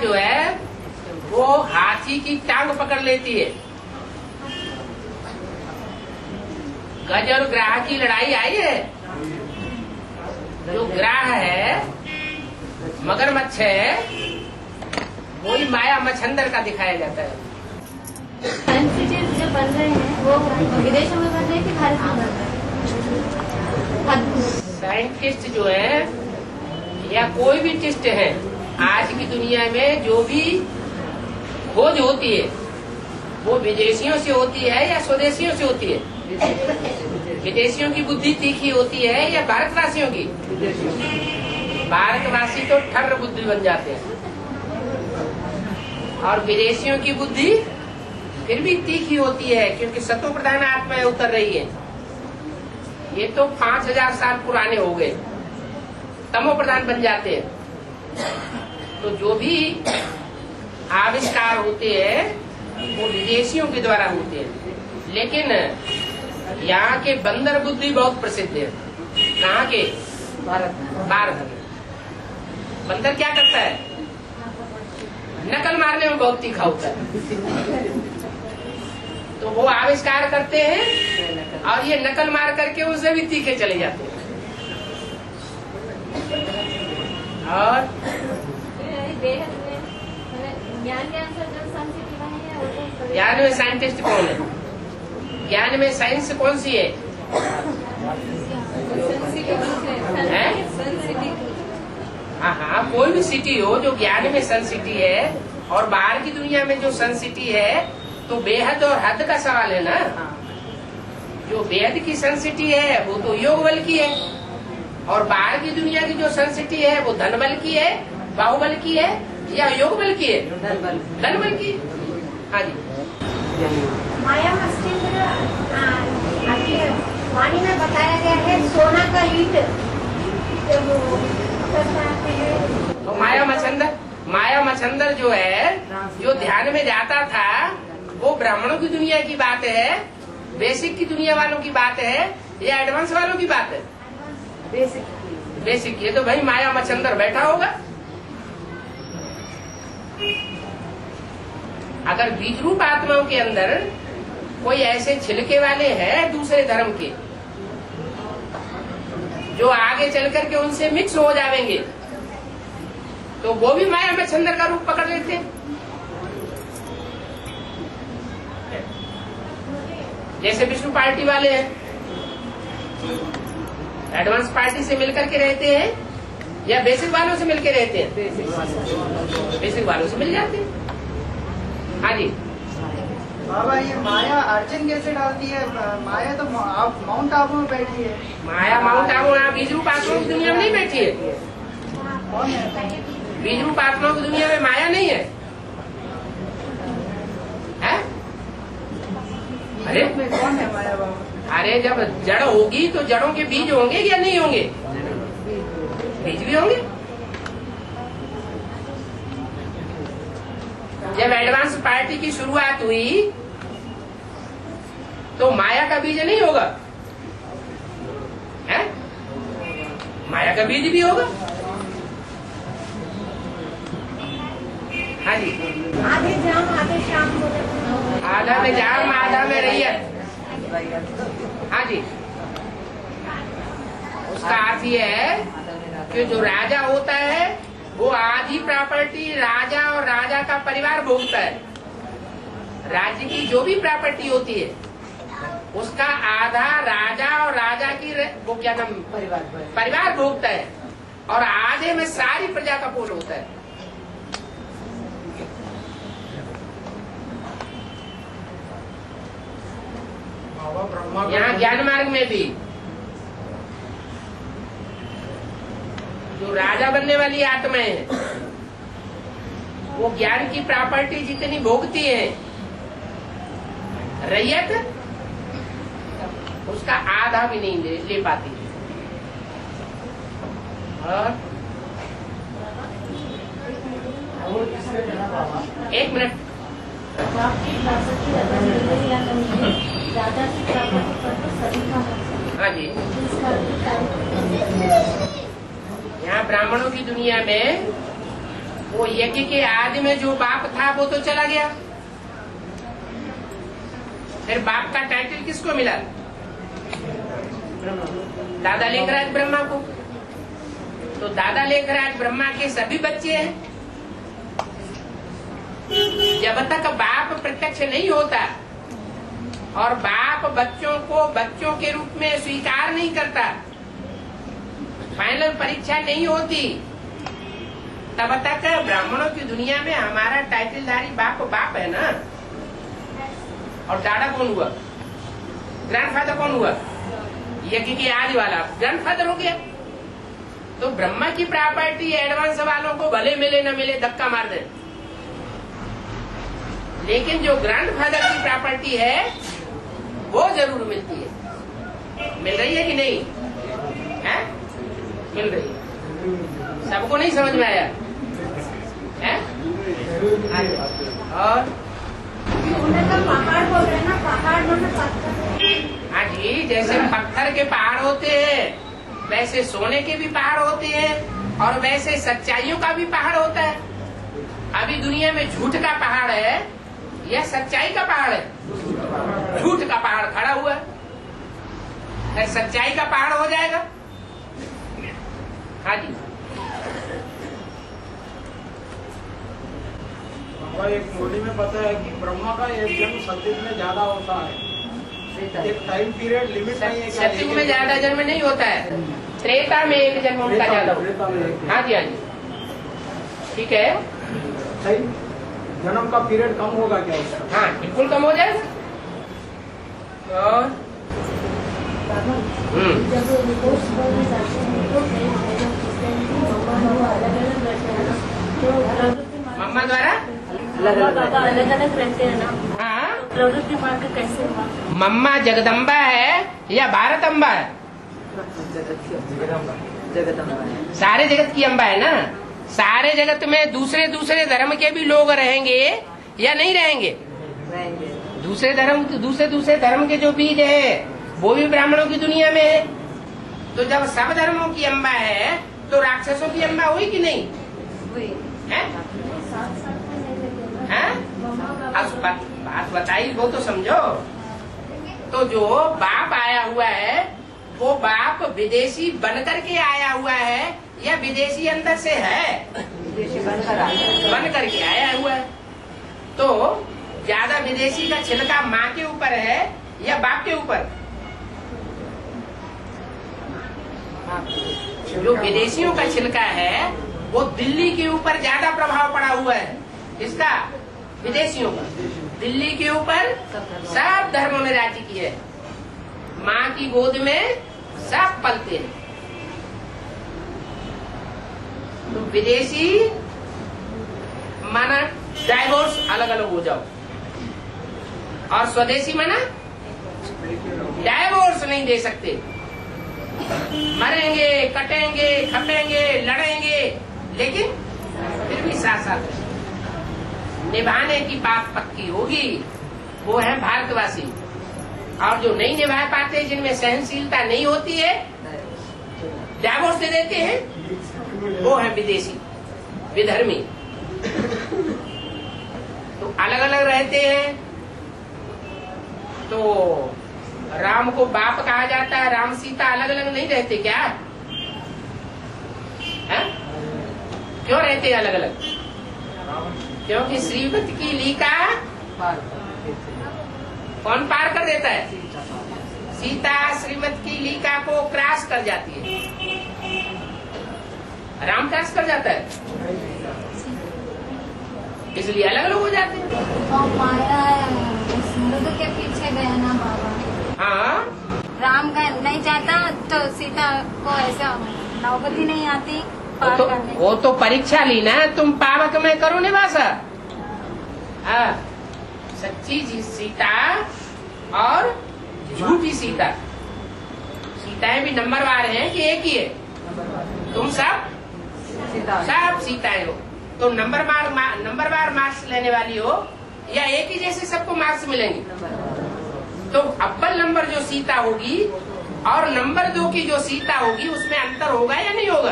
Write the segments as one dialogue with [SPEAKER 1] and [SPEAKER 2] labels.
[SPEAKER 1] जो है वो हाथी की टांग पकड़ लेती है। गज और ग्राह की लड़ाई आई है। जो ग्राह है, मगरमच्छ है, वही माया मच्छंदर का दिखाया जाता है।
[SPEAKER 2] साइंस सिटीज जो बन रहे हैं वो विदेशों में बन रहे हैं कि भारत में बन रहे हैं?
[SPEAKER 1] साइंटिस्ट जो है या कोई भी टिस्ट है, आज की दुनिया में जो भी खोज होती है वो विदेशियों से होती है या स्वदेशियों से होती है? विदेशियों की बुद्धि तीखी होती है या भारतवासियों की? भारतवासी तो ठर्र बुद्धि बन जाते हैं और विदेशियों की बुद्धि फिर भी तीखी होती है, क्योंकि सतो प्रधान आत्माएं उतर रही है। ये तो 5000 साल पुराने हो गए, तमो प्रधान बन जाते हैं। तो जो भी आविष्कार होते हैं वो विदेशियों के द्वारा होते हैं, लेकिन यहाँ के बंदर बुद्धि बहुत प्रसिद्ध है। कहाँ के? भारत में। बंदर क्या करता है? नकल मारने में बहुत तीखा होता है। तो वो आविष्कार करते हैं और ये नकल मार करके उससे भी तीखे चले जाते हैं। और ज्ञान में साइंटिस्ट कौन है? ज्ञान में साइंस कौन सी है? हाँ, कोई भी सिटी हो जो ज्ञान में सन सिटी है और बाहर की दुनिया में जो सन सिटी है, तो बेहद और हद का सवाल है ना। जो बेहद की सन सिटी है वो तो योग बल की है, और बाहर की दुनिया की जो सन सिटी है वो धन बल की है, बाहुबल की है या योग बल की है? धन बल की। हाँ जी।
[SPEAKER 3] माया मच्छंदर आपकी वाणी में बताया गया है सोना का ईंट
[SPEAKER 1] तो माया मच्छंदर जो है, जो ध्यान में जाता था, वो ब्राह्मणों की दुनिया की बात है, बेसिक की दुनिया वालों की बात है या एडवांस वालों की बात है? बेसिक। ये तो भाई माया मच्छंदर बैठा होगा। अगर बीज रूप आत्माओं के अंदर कोई ऐसे छिलके वाले हैं दूसरे धर्म के, जो आगे चल करके उनसे मिक्स हो जाएंगे, तो वो भी माया मच्छंदर का रूप पकड़ लेते हैं। जैसे विष्णु पार्टी वाले हैं, एडवांस पार्टी से मिलकर के रहते हैं या बेसिक वालों से मिलकर रहते हैं? बेसिक वालों से मिल जाते हैं। हाँ जी।
[SPEAKER 4] बाबा, ये माया अर्जुन कैसे डालती है? माया तो माउंट आबू में बैठी है।
[SPEAKER 1] माया माउंट आबू यहाँ बीज रूप आत्माओं की दुनिया में नहीं बैठी है।
[SPEAKER 4] कौन है?
[SPEAKER 1] बीज रूप आत्माओं की दुनिया में माया नहीं है। अरे
[SPEAKER 4] कौन है माया बाबा?
[SPEAKER 1] अरे जब जड़ होगी तो जड़ों के बीज होंगे या नहीं होंगे? बीज भी होंगे। जब एडवांस पार्टी की शुरुआत हुई तो माया का बीज नहीं होगा? है? माया का बीज भी होगा। हाँ जी।
[SPEAKER 3] आधे जाम आधे शाम बोले।
[SPEAKER 1] आधा में जाम आधा में रैयत। हाँ जी। उसका अर्थ ये है कि जो राजा होता है वो आधी प्रॉपर्टी राजा और राजा का परिवार भोगता है। राज्य की जो भी प्रॉपर्टी होती है उसका आधा राजा और राजा की वो क्या नाम परिवार भोगता है, और आधे में सारी प्रजा का पोषण होता है। यहाँ ज्ञान मार्ग में भी जो राजा बनने वाली आत्माएं हैं वो ज्ञान की प्रॉपर्टी जितनी भोगती है, रैयत उसका आधा भी नहीं ले पाती। और एक मिनट, हाँ जी। यहाँ ब्राह्मणों की दुनिया में वो यज्ञ के आदि में जो बाप था वो तो चला गया, फिर बाप का टाइटल किसको मिला? दादा लेखराज ब्रह्मा को। तो दादा लेखराज ब्रह्मा के सभी बच्चे हैं। जब तक बाप प्रत्यक्ष नहीं होता और बाप बच्चों को बच्चों के रूप में स्वीकार नहीं करता, फाइनल परीक्षा नहीं होती, तब तक ब्राह्मणों की दुनिया में हमारा टाइटलधारी बाप बाप है ना। और दादा कौन हुआ? ग्रैंडफादर कौन हुआ? यज्ञ के आदि वाला ग्रैंडफादर हो गया। तो ब्रह्मा की प्रॉपर्टी एडवांस वालों को भले मिले न मिले धक्का मार दे, लेकिन जो ग्रैंडफादर की प्रॉपर्टी है वो जरूर मिलती है। मिल रही है कि नहीं है? मिल रही है। सबको नहीं समझ में आया है? और
[SPEAKER 3] पहाड़ बोल रहे ना, पहाड़ मतलब पत्थर।
[SPEAKER 1] हाँ जी, जैसे पत्थर के पहाड़ होते हैं वैसे सोने के भी पहाड़ होते हैं और वैसे सच्चाइयों का भी पहाड़ होता है। अभी दुनिया में झूठ का पहाड़ है या सच्चाई का पहाड़ है? झूठ का पहाड़ खड़ा हुआ है, फिर सच्चाई का पहाड़ हो जाएगा। हाँ जी,
[SPEAKER 5] एक मूवी में पता है कि ब्रह्मा का एक जन्म सतयुग में ज्यादा होता है, एक टाइम पीरियड लिमिट नहीं है।
[SPEAKER 1] सतयुग में ज्यादा जन्म नहीं होता है, त्रेता में एक जन्म उनका ज्यादा होता है। हाँ जी, हाँ जी, ठीक है।
[SPEAKER 5] जन्म का पीरियड कम होगा क्या उसका?
[SPEAKER 1] हाँ, बिल्कुल कम हो जाएगा। और
[SPEAKER 2] जब रिपोर्ट्स बनने जाते हैं तो
[SPEAKER 1] मम्मा द्वारा
[SPEAKER 2] अलग अलग रहते हैं ना।
[SPEAKER 1] हाँ,
[SPEAKER 2] प्रवृत्ति मार्ग कैसे हुआ?
[SPEAKER 1] मम्मा जगदम्बा है या भारत अम्बा है? सारे जगत की अम्बा है ना। सारे जगत में दूसरे दूसरे धर्म के भी लोग रहेंगे या नहीं रहेंगे? दूसरे धर्म के जो बीज है वो भी ब्राह्मणों की दुनिया में है। तो जब सब धर्मों की अम्बा है तो राक्षसों की अम्बा हुई कि नहीं है? बात बताई वो तो समझो। तो जो बाप आया हुआ है वो बाप विदेशी बनकर के आया हुआ है या विदेशी अंदर से है? बन करके आया हुआ है। तो ज्यादा विदेशी का छिलका माँ के ऊपर है या बाप के ऊपर? जो विदेशियों का छिलका है वो दिल्ली के ऊपर ज्यादा प्रभाव पड़ा हुआ है। इसका विदेशियों का दिल्ली के ऊपर सब धर्मों ने राज्य की है। माँ की गोद में सब पलते हैं। तो विदेशी माना डाइवोर्स अलग अलग हो जाओ, और स्वदेशी माना डाइवोर्स नहीं दे सकते। मरेंगे, कटेंगे, खपेंगे, लड़ेंगे, लेकिन फिर भी साथ साथ निभाने की बात पक्की होगी। वो है भारतवासी। और जो नहीं निभा पाते, जिनमें सहनशीलता नहीं होती है, डाइवोर्स दे देते हैं, वो है विदेशी, विधर्मी। तो अलग अलग रहते हैं। तो राम को बाप कहा जाता है, राम सीता अलग अलग नहीं रहते क्या? है? क्यों रहते अलग अलग? क्योंकि श्रीमत की लीका कौन पार कर देता है? सीता श्रीमत की लीका को क्रॉस कर जाती है। राम क्रॉस कर जाता है, इसलिए अलग अलग हो जाते हैं।
[SPEAKER 2] और माया मृग के पीछे गया ना बाबा।
[SPEAKER 1] हाँ,
[SPEAKER 2] राम का नहीं जाता तो सीता को ऐसा नौबत ही नहीं आती पार करने।
[SPEAKER 1] वो तो परीक्षा ली ना, तुम पावक में करो निवासा। हाँ, सच्ची सीता और झूठी सीता, सीताएं भी नंबरवार हैं कि एक ही है? तुम सब सीताएं हो। तो नंबरवार मार्क्स लेने वाली हो या एक ही जैसे सबको मार्क्स मिलेंगे? तो अव्वल नंबर जो सीता होगी और नंबर 2 की जो सीता होगी उसमें अंतर होगा या नहीं होगा?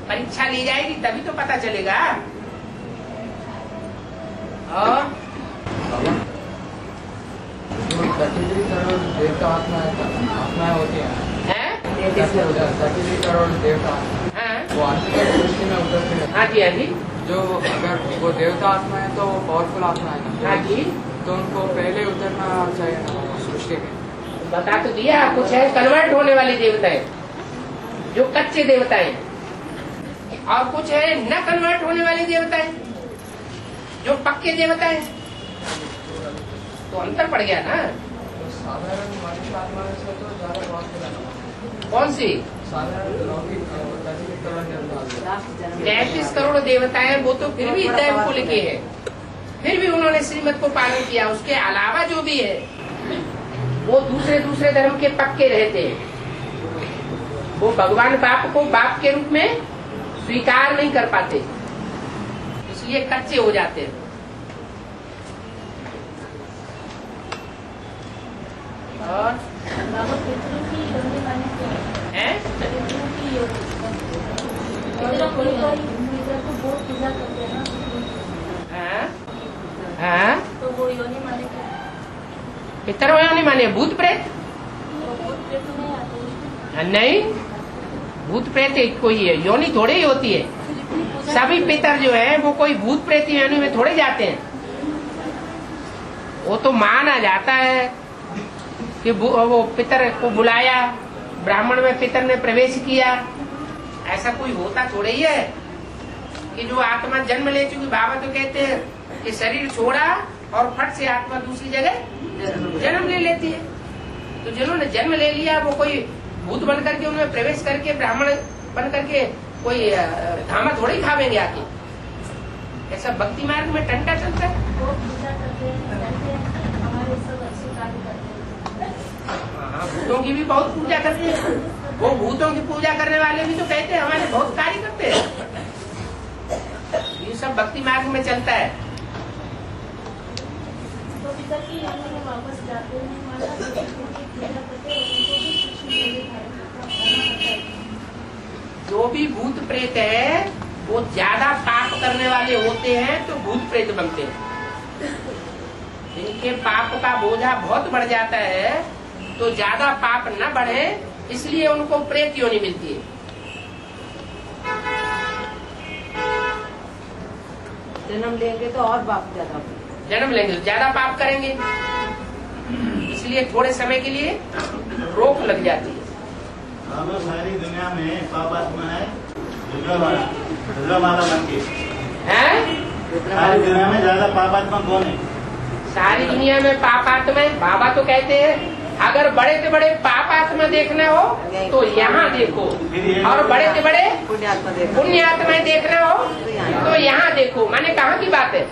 [SPEAKER 1] परीक्षा ली जाएगी तभी तो पता चलेगा। और
[SPEAKER 6] 33 करोड़ देवता आत्माएं होती हैं। 33 करोड़ देवता
[SPEAKER 1] हाँ
[SPEAKER 6] वो आत्मा की दृष्टि में उतरते हैं।
[SPEAKER 1] हाँ जी, हाँ जी,
[SPEAKER 6] जो अगर वो देवता आत्मा है तो पावरफुल आत्मा है ना,
[SPEAKER 1] हाँ जी,
[SPEAKER 6] तो उनको पहले उतरना चाहिए ना सृष्टि के।
[SPEAKER 1] बता तो दिया। कुछ है कन्वर्ट होने वाले देवताएं जो कच्चे देवताएं, और कुछ है न कन्वर्ट होने वाले देवताएं जो पक्के देवताएं। तो अंतर पड़ गया ना।
[SPEAKER 6] तो साधारण मनुष्य आत्मा से तो ज्यादा पावरफुल है।
[SPEAKER 1] कौन सी?
[SPEAKER 6] साधारण लौकिक 33 करोड़ देवता।
[SPEAKER 1] 33 करोड़ देवताएं वो तो फिर भी दैव कुल के हैं, फिर भी उन्होंने श्रीमत को पालन किया। उसके अलावा जो भी है वो दूसरे धर्म के पक्के रहते हैं। वो भगवान बाप को बाप के रूप में स्वीकार नहीं कर पाते, इसलिए कच्चे हो जाते हैं। और
[SPEAKER 2] बाबा पितरों की योनि माने क्या है?
[SPEAKER 1] हैं?
[SPEAKER 2] पितरों की योनि, पितरों को बहुत पूजा करते हैं ना।
[SPEAKER 1] हाँ? हाँ?
[SPEAKER 2] तो वो योनि माने क्या है?
[SPEAKER 1] पितर योनि माने भूत प्रेत?
[SPEAKER 2] तो भूत प्रेत नहीं आते उसमें?
[SPEAKER 1] हाँ, नहीं, भूत प्रेत एक कोई है, योनि थोड़ी ही होती है। सभी पितर जो है वो कोई भूत प्रेत योनि में थोड़े जाते हैं। वो तो माना जाता है कि वो पितर को बुलाया, ब्राह्मण में पितर ने प्रवेश किया। ऐसा कोई होता थोड़े ही है कि जो आत्मा जन्म ले चुकी। बाबा तो कहते हैं कि शरीर छोड़ा और फट से आत्मा दूसरी जगह जन्म ले लेती है। तो जिन्होंने जन्म ले लिया वो कोई भूत बन करके उनमें प्रवेश करके ब्राह्मण बन करके कोई धामा थोड़ी खावेंगे आके। ऐसा भक्ति मार्ग में टंटा चलता है।
[SPEAKER 2] वो पूजा करते हैं, कहते हैं हमारे सब अच्छे कार्य करते हैं।
[SPEAKER 1] हाँ, भूतों की भी बहुत पूजा करते हैं। वो भूतों की पूजा करने वाले भी तो कहते हैं हमारे बहुत कार्य करते हैं। ये सब भक्ति मार्ग में चलता है।
[SPEAKER 2] तो पितर की योनि में वापस जाते हैं, माता पिता की पूजा करते हैं, उनको भी कृष्ण योनि करना पड़ता है।
[SPEAKER 1] जो भी भूत प्रेत है वो ज्यादा पाप करने वाले होते हैं तो भूत प्रेत बनते हैं। जिनके पाप का बोझा बहुत बढ़ जाता है तो ज्यादा पाप न बढ़े, इसलिए उनको प्रेत योनि मिलती है।
[SPEAKER 7] जन्म लेंगे तो और बाप ज्यादा,
[SPEAKER 1] जन्म लेंगे तो ज्यादा पाप करेंगे, इसलिए थोड़े समय के लिए रोक लग जाती है।
[SPEAKER 8] अब सारी दुनिया में पाप आत्मा है रुद्रमाला बन के। सारी दुनिया में ज्यादा पाप आत्मा कौन है?
[SPEAKER 1] सारी दुनिया में पाप आत्मा है। बाबा तो कहते हैं अगर बड़े से बड़े पाप आत्मा देखना हो तो यहाँ देखो, और बड़े से बड़े
[SPEAKER 7] पुण्यात्मा देखो,
[SPEAKER 1] पुण्य आत्माएं देखना हो तो यहाँ देखो। माने कहाँ की बात है?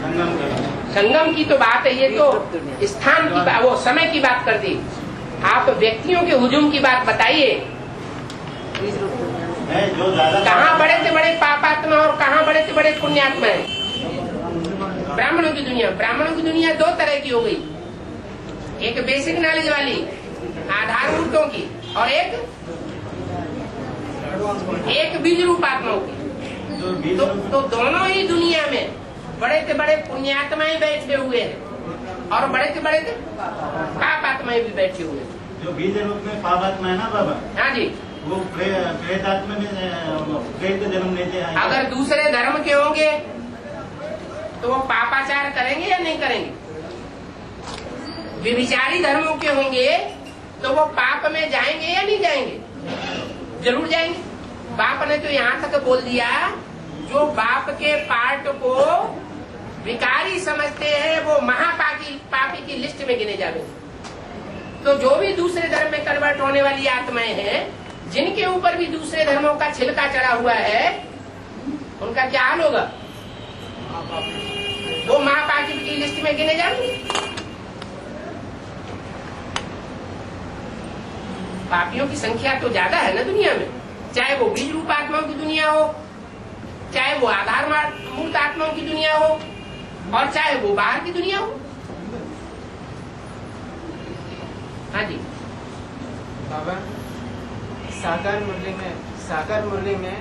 [SPEAKER 8] संगम करो।
[SPEAKER 1] संगम की तो बात है। ये तो स्थान की बात, वो समय की बात कर दी। आप व्यक्तियों के हुजूम की बात बताइए।
[SPEAKER 7] बीज रूप दुनिया में।
[SPEAKER 8] है जो ज्यादा
[SPEAKER 1] कहाँ बड़े से बड़े पाप आत्मा और कहाँ बड़े से बड़े पुण्यात्मा है? ब्राह्मणों की दुनिया। ब्राह्मणों की दुनिया दो तरह की हो गई, एक बेसिक नॉलेज वाली आधारभूतों की, और एक बीज रूप आत्माओं की।
[SPEAKER 8] जो बीज
[SPEAKER 1] तो दोनों ही दुनिया में बड़े से बड़े पुण्यात्माएं बैठे हुए हैं और बड़े से बड़े पाप आत्माएं भी बैठे हुए हैं।
[SPEAKER 8] जो बीज रूप में पाप आत्मा है ना बाबा,
[SPEAKER 1] हाँ जी।
[SPEAKER 8] वो प्रेत आत्मा में प्रेत का जन्म लेते हैं।
[SPEAKER 1] अगर दूसरे धर्म के होंगे तो वो पापाचार करेंगे या नहीं करेंगे? विभिचारी धर्मों के होंगे तो वो पाप में जाएंगे या नहीं जाएंगे? जरूर जाएंगे। बाप ने तो यहाँ तक बोल दिया जो बाप के पार्ट को विकारी समझते हैं वो महापापी की लिस्ट में गिने जाएंगे। तो जो भी दूसरे धर्म में कन्वर्ट होने वाली आत्माएं हैं, जिनके ऊपर भी दूसरे धर्मों का छिलका चढ़ा हुआ है, उनका क्या हाल होगा? वो महापापी की लिस्ट में गिने जाएंगे। पापियों की संख्या तो ज्यादा है ना दुनिया में, चाहे वो बीज रूप आत्माओं की दुनिया हो, चाहे वो आधार मूर्त आत्माओं की दुनिया हो, और चाहे वो बाहर की दुनिया हो। हाँ जी।
[SPEAKER 6] बाबा साकार मुरली में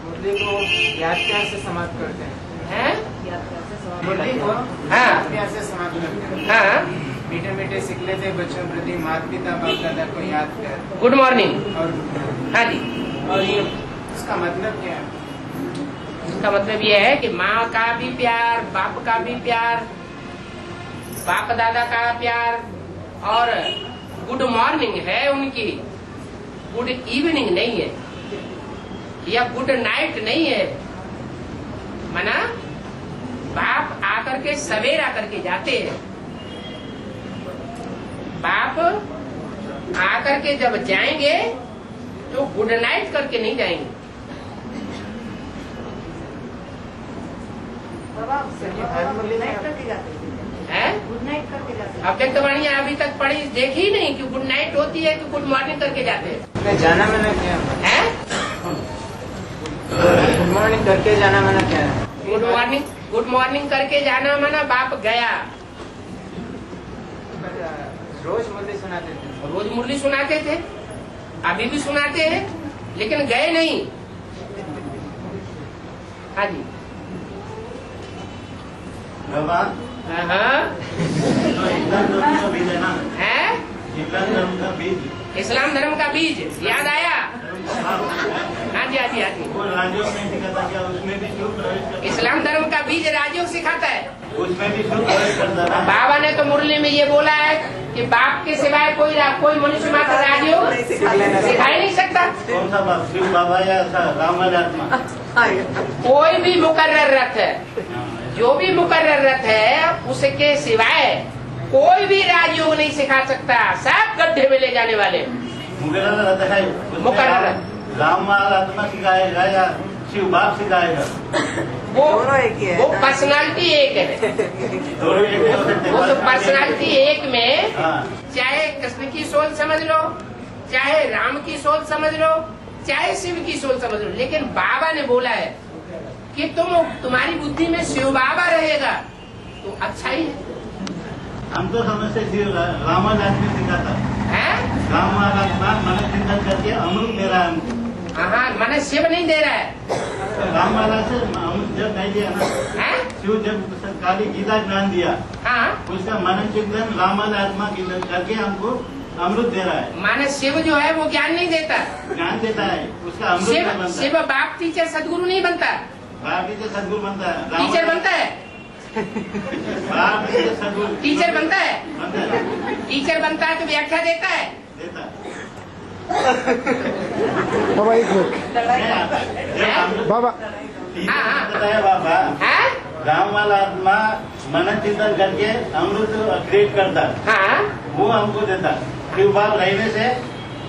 [SPEAKER 6] मुरली को याद प्यार से समाप्त करते हैं।
[SPEAKER 1] हैं?
[SPEAKER 6] मुरली को
[SPEAKER 1] हाँ।
[SPEAKER 6] याद प्यार से समाप्त करते हैं।
[SPEAKER 1] हाँ,
[SPEAKER 6] मीठे मीठे सिखले थे बच्चों प्रति माता पिता बाप दादा को याद प्यार
[SPEAKER 1] गुड मॉर्निंग।
[SPEAKER 6] और
[SPEAKER 1] हाँ जी,
[SPEAKER 6] और ये इसका मतलब क्या है?
[SPEAKER 1] इसका मतलब ये है कि माँ का भी प्यार, बाप का भी प्यार, बाप दादा का प्यार, और गुड मॉर्निंग है उनकी, गुड इवनिंग नहीं है या गुड नाइट नहीं है। मना बाप आकर के सवेर आकर के जाते हैं, बाप आकर के जब जाएंगे तो गुड नाइट करके नहीं जाएंगे।
[SPEAKER 7] गुड नाइट करके जाते
[SPEAKER 1] है?
[SPEAKER 7] गुड नाइट करके जाते
[SPEAKER 1] अव्यक्तवाणी अभी तक पढ़ी देखी ही नहीं कि गुड नाइट होती है कि गुड मॉर्निंग करके जाते हैं।
[SPEAKER 6] मैं जाना मैंने क्या
[SPEAKER 1] है?
[SPEAKER 6] गुड मॉर्निंग करके जाना मैंने क्या है?
[SPEAKER 1] गुड मॉर्निंग करके जाना माना बाप गया।
[SPEAKER 6] रोज मुरली सुनाते थे।
[SPEAKER 1] रोज मुरली सुनाते थे, अभी भी सुनाते हैं, लेकिन गए नहीं। हाँ जी।
[SPEAKER 8] बाबा
[SPEAKER 1] हाँ,
[SPEAKER 8] जो इस्लाम धर्म का बीज है ना,
[SPEAKER 1] है?
[SPEAKER 8] इस्लाम धर्म का बीज,
[SPEAKER 1] इस्लाम धर्म का बीज याद आया? हाँ जी, हाँ जी, हाँ जी।
[SPEAKER 8] वो राज्यों में सिखाता क्या, उसमें भी शुभ प्रवेश करता,
[SPEAKER 1] इस्लाम धर्म का बीज राजयोग सिखाता है।
[SPEAKER 8] उसमें भी शुभ प्रवेश करता है।
[SPEAKER 1] बाबा ने तो मुरली में ये बोला है कि बाप के सिवाय कोई मनुष्य मात्र राजयोग सिखा ही नहीं सकता।
[SPEAKER 8] कौन सा बाप, शिव बाबा या राम आत्मा?
[SPEAKER 1] कोई भी मुकर्रर रथ है, जो भी मुकर्रर रथ है उसके सिवाय कोई भी राजयोग नहीं सिखा सकता। सब गड्ढे में ले जाने वाले।
[SPEAKER 8] मुकर्रर रहता है, उसमें
[SPEAKER 1] मुकर्रर।
[SPEAKER 8] राम आत्मा सिखाएगा या शिव बाप सिखाएगा?
[SPEAKER 1] वो पर्सनालिटी एक है।
[SPEAKER 8] दोनों एक हो सकते हैं।
[SPEAKER 1] वो तो पर्सनालिटी एक में
[SPEAKER 8] हाँ।
[SPEAKER 1] चाहे कृष्ण की सोच समझ लो, चाहे राम की सोच समझ लो, चाहे शिव की सोच समझ लो, लेकिन बाबा ने बोला है कि तुम्हारी बुद्धि में शिव बाबा रहेगा तो अच्छा ही है।
[SPEAKER 8] हम तो समझते शिव राम आत्मा सिखाता
[SPEAKER 1] हैं?
[SPEAKER 8] राम आत्मा मन चिंतन करके अमृत दे रहा है हमको।
[SPEAKER 1] हाँ, माने शिव नहीं दे रहा है।
[SPEAKER 8] राम महाराज से अमृत जब नहीं दिया ना,
[SPEAKER 1] हैं?
[SPEAKER 8] शिव जब काली गीता ज्ञान दिया,
[SPEAKER 1] हाँ,
[SPEAKER 8] उसका मन चिंतन राम आत्मा चिंतन करके हमको अमृत दे रहा है।
[SPEAKER 1] माने शिव जो है वो ज्ञान नहीं देता।
[SPEAKER 8] ज्ञान देता है, उसका अमृत
[SPEAKER 1] शिव
[SPEAKER 8] बनता
[SPEAKER 1] शिव
[SPEAKER 8] है।
[SPEAKER 1] बाप टीचर सदगुरु नहीं बनता,
[SPEAKER 8] बाप से सदगुरु बनता है। राम
[SPEAKER 1] टीचर बनता है।
[SPEAKER 8] बाप से सदगुरु
[SPEAKER 1] टीचर बनता है,
[SPEAKER 8] बनता है,
[SPEAKER 1] टीचर बनता है तो व्याख्या देता है।
[SPEAKER 8] देता है।
[SPEAKER 9] बाबा एक मिनट
[SPEAKER 8] नहीं आता है। जब अमृत
[SPEAKER 9] बाबा
[SPEAKER 8] टीचर
[SPEAKER 1] हाँ।
[SPEAKER 8] बनता है बाबा,
[SPEAKER 1] हैं?
[SPEAKER 8] राम आत्मा मन चिंतन करके अमृत क्रिएट करता है,
[SPEAKER 1] हाँ,
[SPEAKER 8] वो हमको देता। शिव बाप रहने से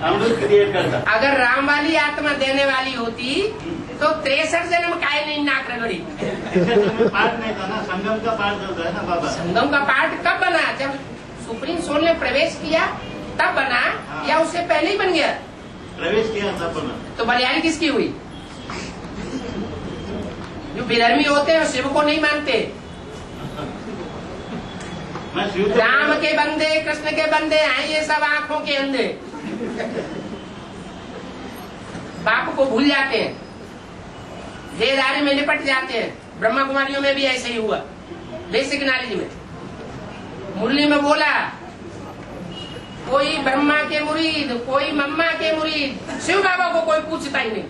[SPEAKER 8] अमृत क्रिएट करता।
[SPEAKER 1] अगर राम वाली आत्मा देने वाली होती तो 63 जन्म काहे नहीं नाक रगड़ी।
[SPEAKER 8] इससे तुम्हें पाठ नहीं था ना, संगम का पाठ चलता है ना बाबा।
[SPEAKER 1] संगम का पाठ कब बना? जब सुप्रीम सोल ने प्रवेश किया तब बना या उससे पहले ही बन गया?
[SPEAKER 8] प्रवेश किया था बना।
[SPEAKER 1] तो बलियाली किसकी हुई? जो विधर्मी होते हैं वो शिव को नहीं मानते।
[SPEAKER 8] मैं शिव
[SPEAKER 1] राम के बंदे, कृष्ण के बंदे हैं ये सब, आंखों के अंधे। बाप को भूल जाते हैं, देहधारी में लिपट जाते हैं। ब्रह्मा कुमारियों में भी ऐसे ही हुआ। बेसिक नॉलेज में मुरली में बोला, कोई ब्रह्मा के मुरीद, कोई मम्मा के मुरीद, शिव बाबा को कोई पूछता ही नहीं।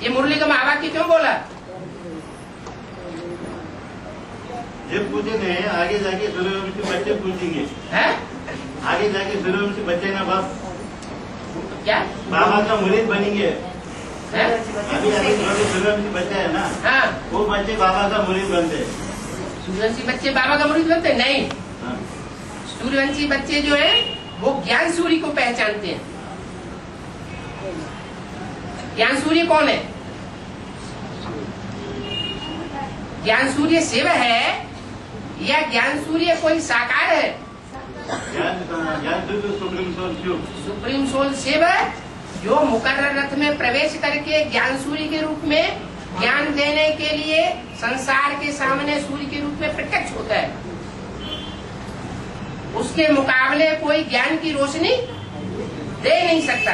[SPEAKER 1] ये मुरली का बाबा की क्यों बोला?
[SPEAKER 8] जब पूछे नहीं, आगे जाके सूर्यवंशी बच्चे पूछेंगे,
[SPEAKER 1] है?
[SPEAKER 8] आगे जाके सूर्यवंशी बच्चे ना बाप
[SPEAKER 1] क्या
[SPEAKER 8] बाबा का मुरीद बनेंगे।
[SPEAKER 1] है?
[SPEAKER 8] अभी आगे सूर्यवंशी बच्चा है ना,
[SPEAKER 1] हाँ,
[SPEAKER 8] वो बच्चे बाबा का मुरीद बनते हैं।
[SPEAKER 1] सूर्यवंशी बच्चे बाबा का मुरीद बनते हैं? नहीं,
[SPEAKER 8] हाँ।
[SPEAKER 1] सूर्यवंशी बच्चे जो है वो ज्ञान सूर्य को पहचानते हैं। ज्ञान सूर्य कौन है? ज्ञान सूर्य शिव है या ज्ञान सूर्य कोई साकार है?
[SPEAKER 8] ज्ञान supreme soul Shiva.
[SPEAKER 1] Supreme soul Shiva है जो मुकर्रर रथ में प्रवेश करके ज्ञान सूर्य के रूप में ज्ञान देने के लिए संसार के सामने सूर्य के रूप में प्रत्यक्ष होता है। उसके मुकाबले कोई ज्ञान की रोशनी दे नहीं सकता।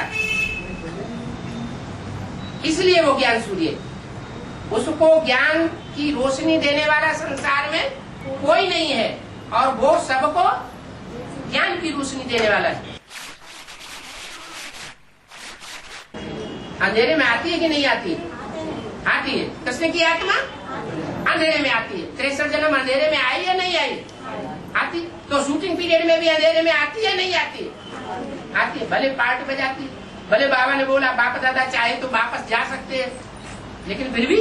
[SPEAKER 1] इसलिए वो ज्ञान सूर्य है। उसको ज्ञान की रोशनी देने वाला संसार में कोई नहीं है, और वो सबको ज्ञान की रोशनी देने वाला है। अंधेरे में आती है कि नहीं आती? आती है। कृष्ण की आत्मा अंधेरे में आती है। 63 जन्म अंधेरे में आई या नहीं आई? आती। तो शूटिंग पीरियड में भी अंधेरे में आती है नहीं आती? आती है। भले पार्ट में जाती है, भले बाबा ने बोला बाप दादा चाहे तो वापस जा सकते हैं, लेकिन फिर भी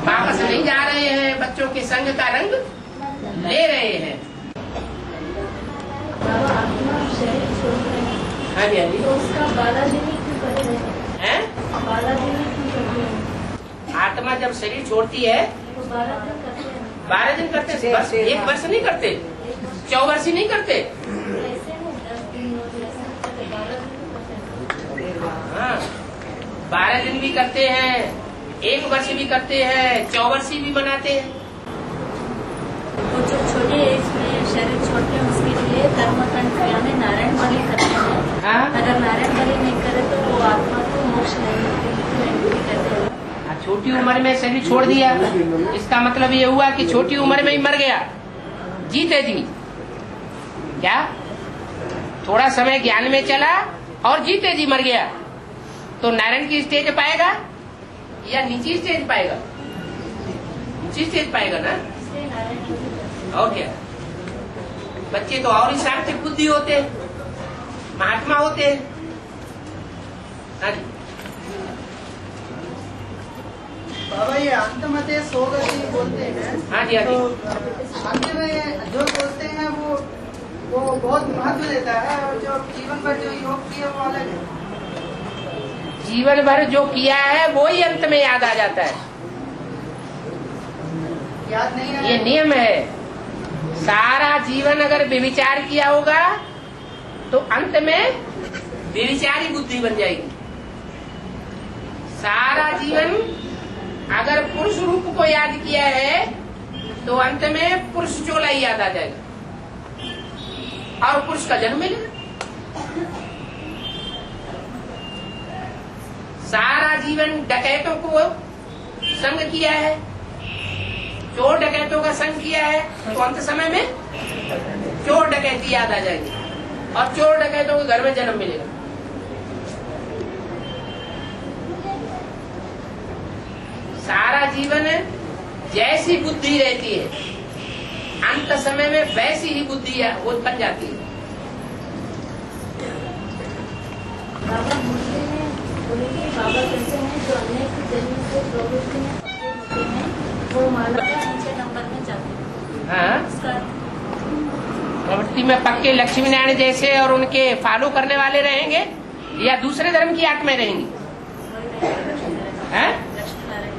[SPEAKER 1] वापस नहीं जा रहे हैं, बच्चों के संग का रंग ले रहे हैं।
[SPEAKER 2] बाबा आत्मा शरीर छोड़ रहे हैं,
[SPEAKER 1] हाँ जी, हाँ जी।
[SPEAKER 2] तो उसका 12 दिन ही क्यों करते हैं?
[SPEAKER 1] हैं?
[SPEAKER 2] 12 दिन ही क्यों करते हैं?
[SPEAKER 1] आत्मा जब शरीर छोड़ती है
[SPEAKER 2] तो 12 दिन करते हैं।
[SPEAKER 1] 12 दिन करते हैं, बस 1 वर्ष नहीं करते, 24 नहीं करते।
[SPEAKER 2] ऐसे नहीं 10 दिन ऐसे नहीं करते, 12 दिन करते हैं।
[SPEAKER 1] हाँ, 12 दिन भी करते हैं, 1 वर्ष भी करते हैं, 24 भी बनाते हैं।
[SPEAKER 2] वो जो छोटे एज में शरीर छोड़ते हैं उसके लिए कर्मकांड क्रिया में नारायण बलि करते हैं।
[SPEAKER 1] हाँ?
[SPEAKER 2] अगर नारायण बलि नहीं करे तो वो आत्मा को मोक्ष नहीं मिलती करते हैं।
[SPEAKER 1] छोटी उम्र में शरीर छोड़ दिया, इसका मतलब ये हुआ कि छोटी उम्र में ही मर गया, जीते जी। क्या? थोड़ा समय ज्ञान में चला और जीते जी मर गया, तो नारायण की स्टेज पाएगा या नीची स्टेज पाएगा? नीची स्टेज पाएगा ना।
[SPEAKER 2] इसलिए नारायण बलि
[SPEAKER 1] और क्या? बच्चे तो और ही सार्थक बुद्धि होते, महात्मा होते। हाँ जी।
[SPEAKER 4] बाबा ये अंत मते सोगति बोलते हैं।
[SPEAKER 1] हाँ जी, हाँ जी।
[SPEAKER 4] तो अंत में जो बोलते हैं वो बहुत महत्व देता है, और जो जीवन भर जो योग किया वो अलग है।
[SPEAKER 1] जीवन भर जो किया है वो ही अंत में याद आ जाता है,
[SPEAKER 4] याद नहीं है।
[SPEAKER 1] ये नियम है। सारा जीवन अगर व्यभिचार किया होगा तो अंत में व्यभिचारी बुद्धि बन जाएगी। सारा जीवन अगर पुरुष रूप को याद किया है तो अंत में पुरुष चोला ही याद आ जाएगा और पुरुष का जन्म मिलेगा। सारा जीवन डकैतों को संग किया है, चोर डकैतों का संग किया है, तो अंत समय में चोर डकैती याद आ जाएगी और चोर डकैतों के घर में जन्म मिलेगा। सारा जीवन जैसी बुद्धि रहती है, अंत समय में वैसी ही बुद्धि वो बन जाती है।
[SPEAKER 2] बाबा मुरली में बोले कि बाबा कहते हैं जो अनेक जन्म से प्रवृत्ति में फंसे होते हैं वो माला का नीचे नंबर में जाते हैं।
[SPEAKER 1] हाँ?
[SPEAKER 2] उसका
[SPEAKER 1] प्रवृत्ति में पक्के लक्ष्मी नारायण जैसे और उनके फॉलो करने वाले रहेंगे या दूसरे धर्म की आत्माएं रहेंगी? हैं?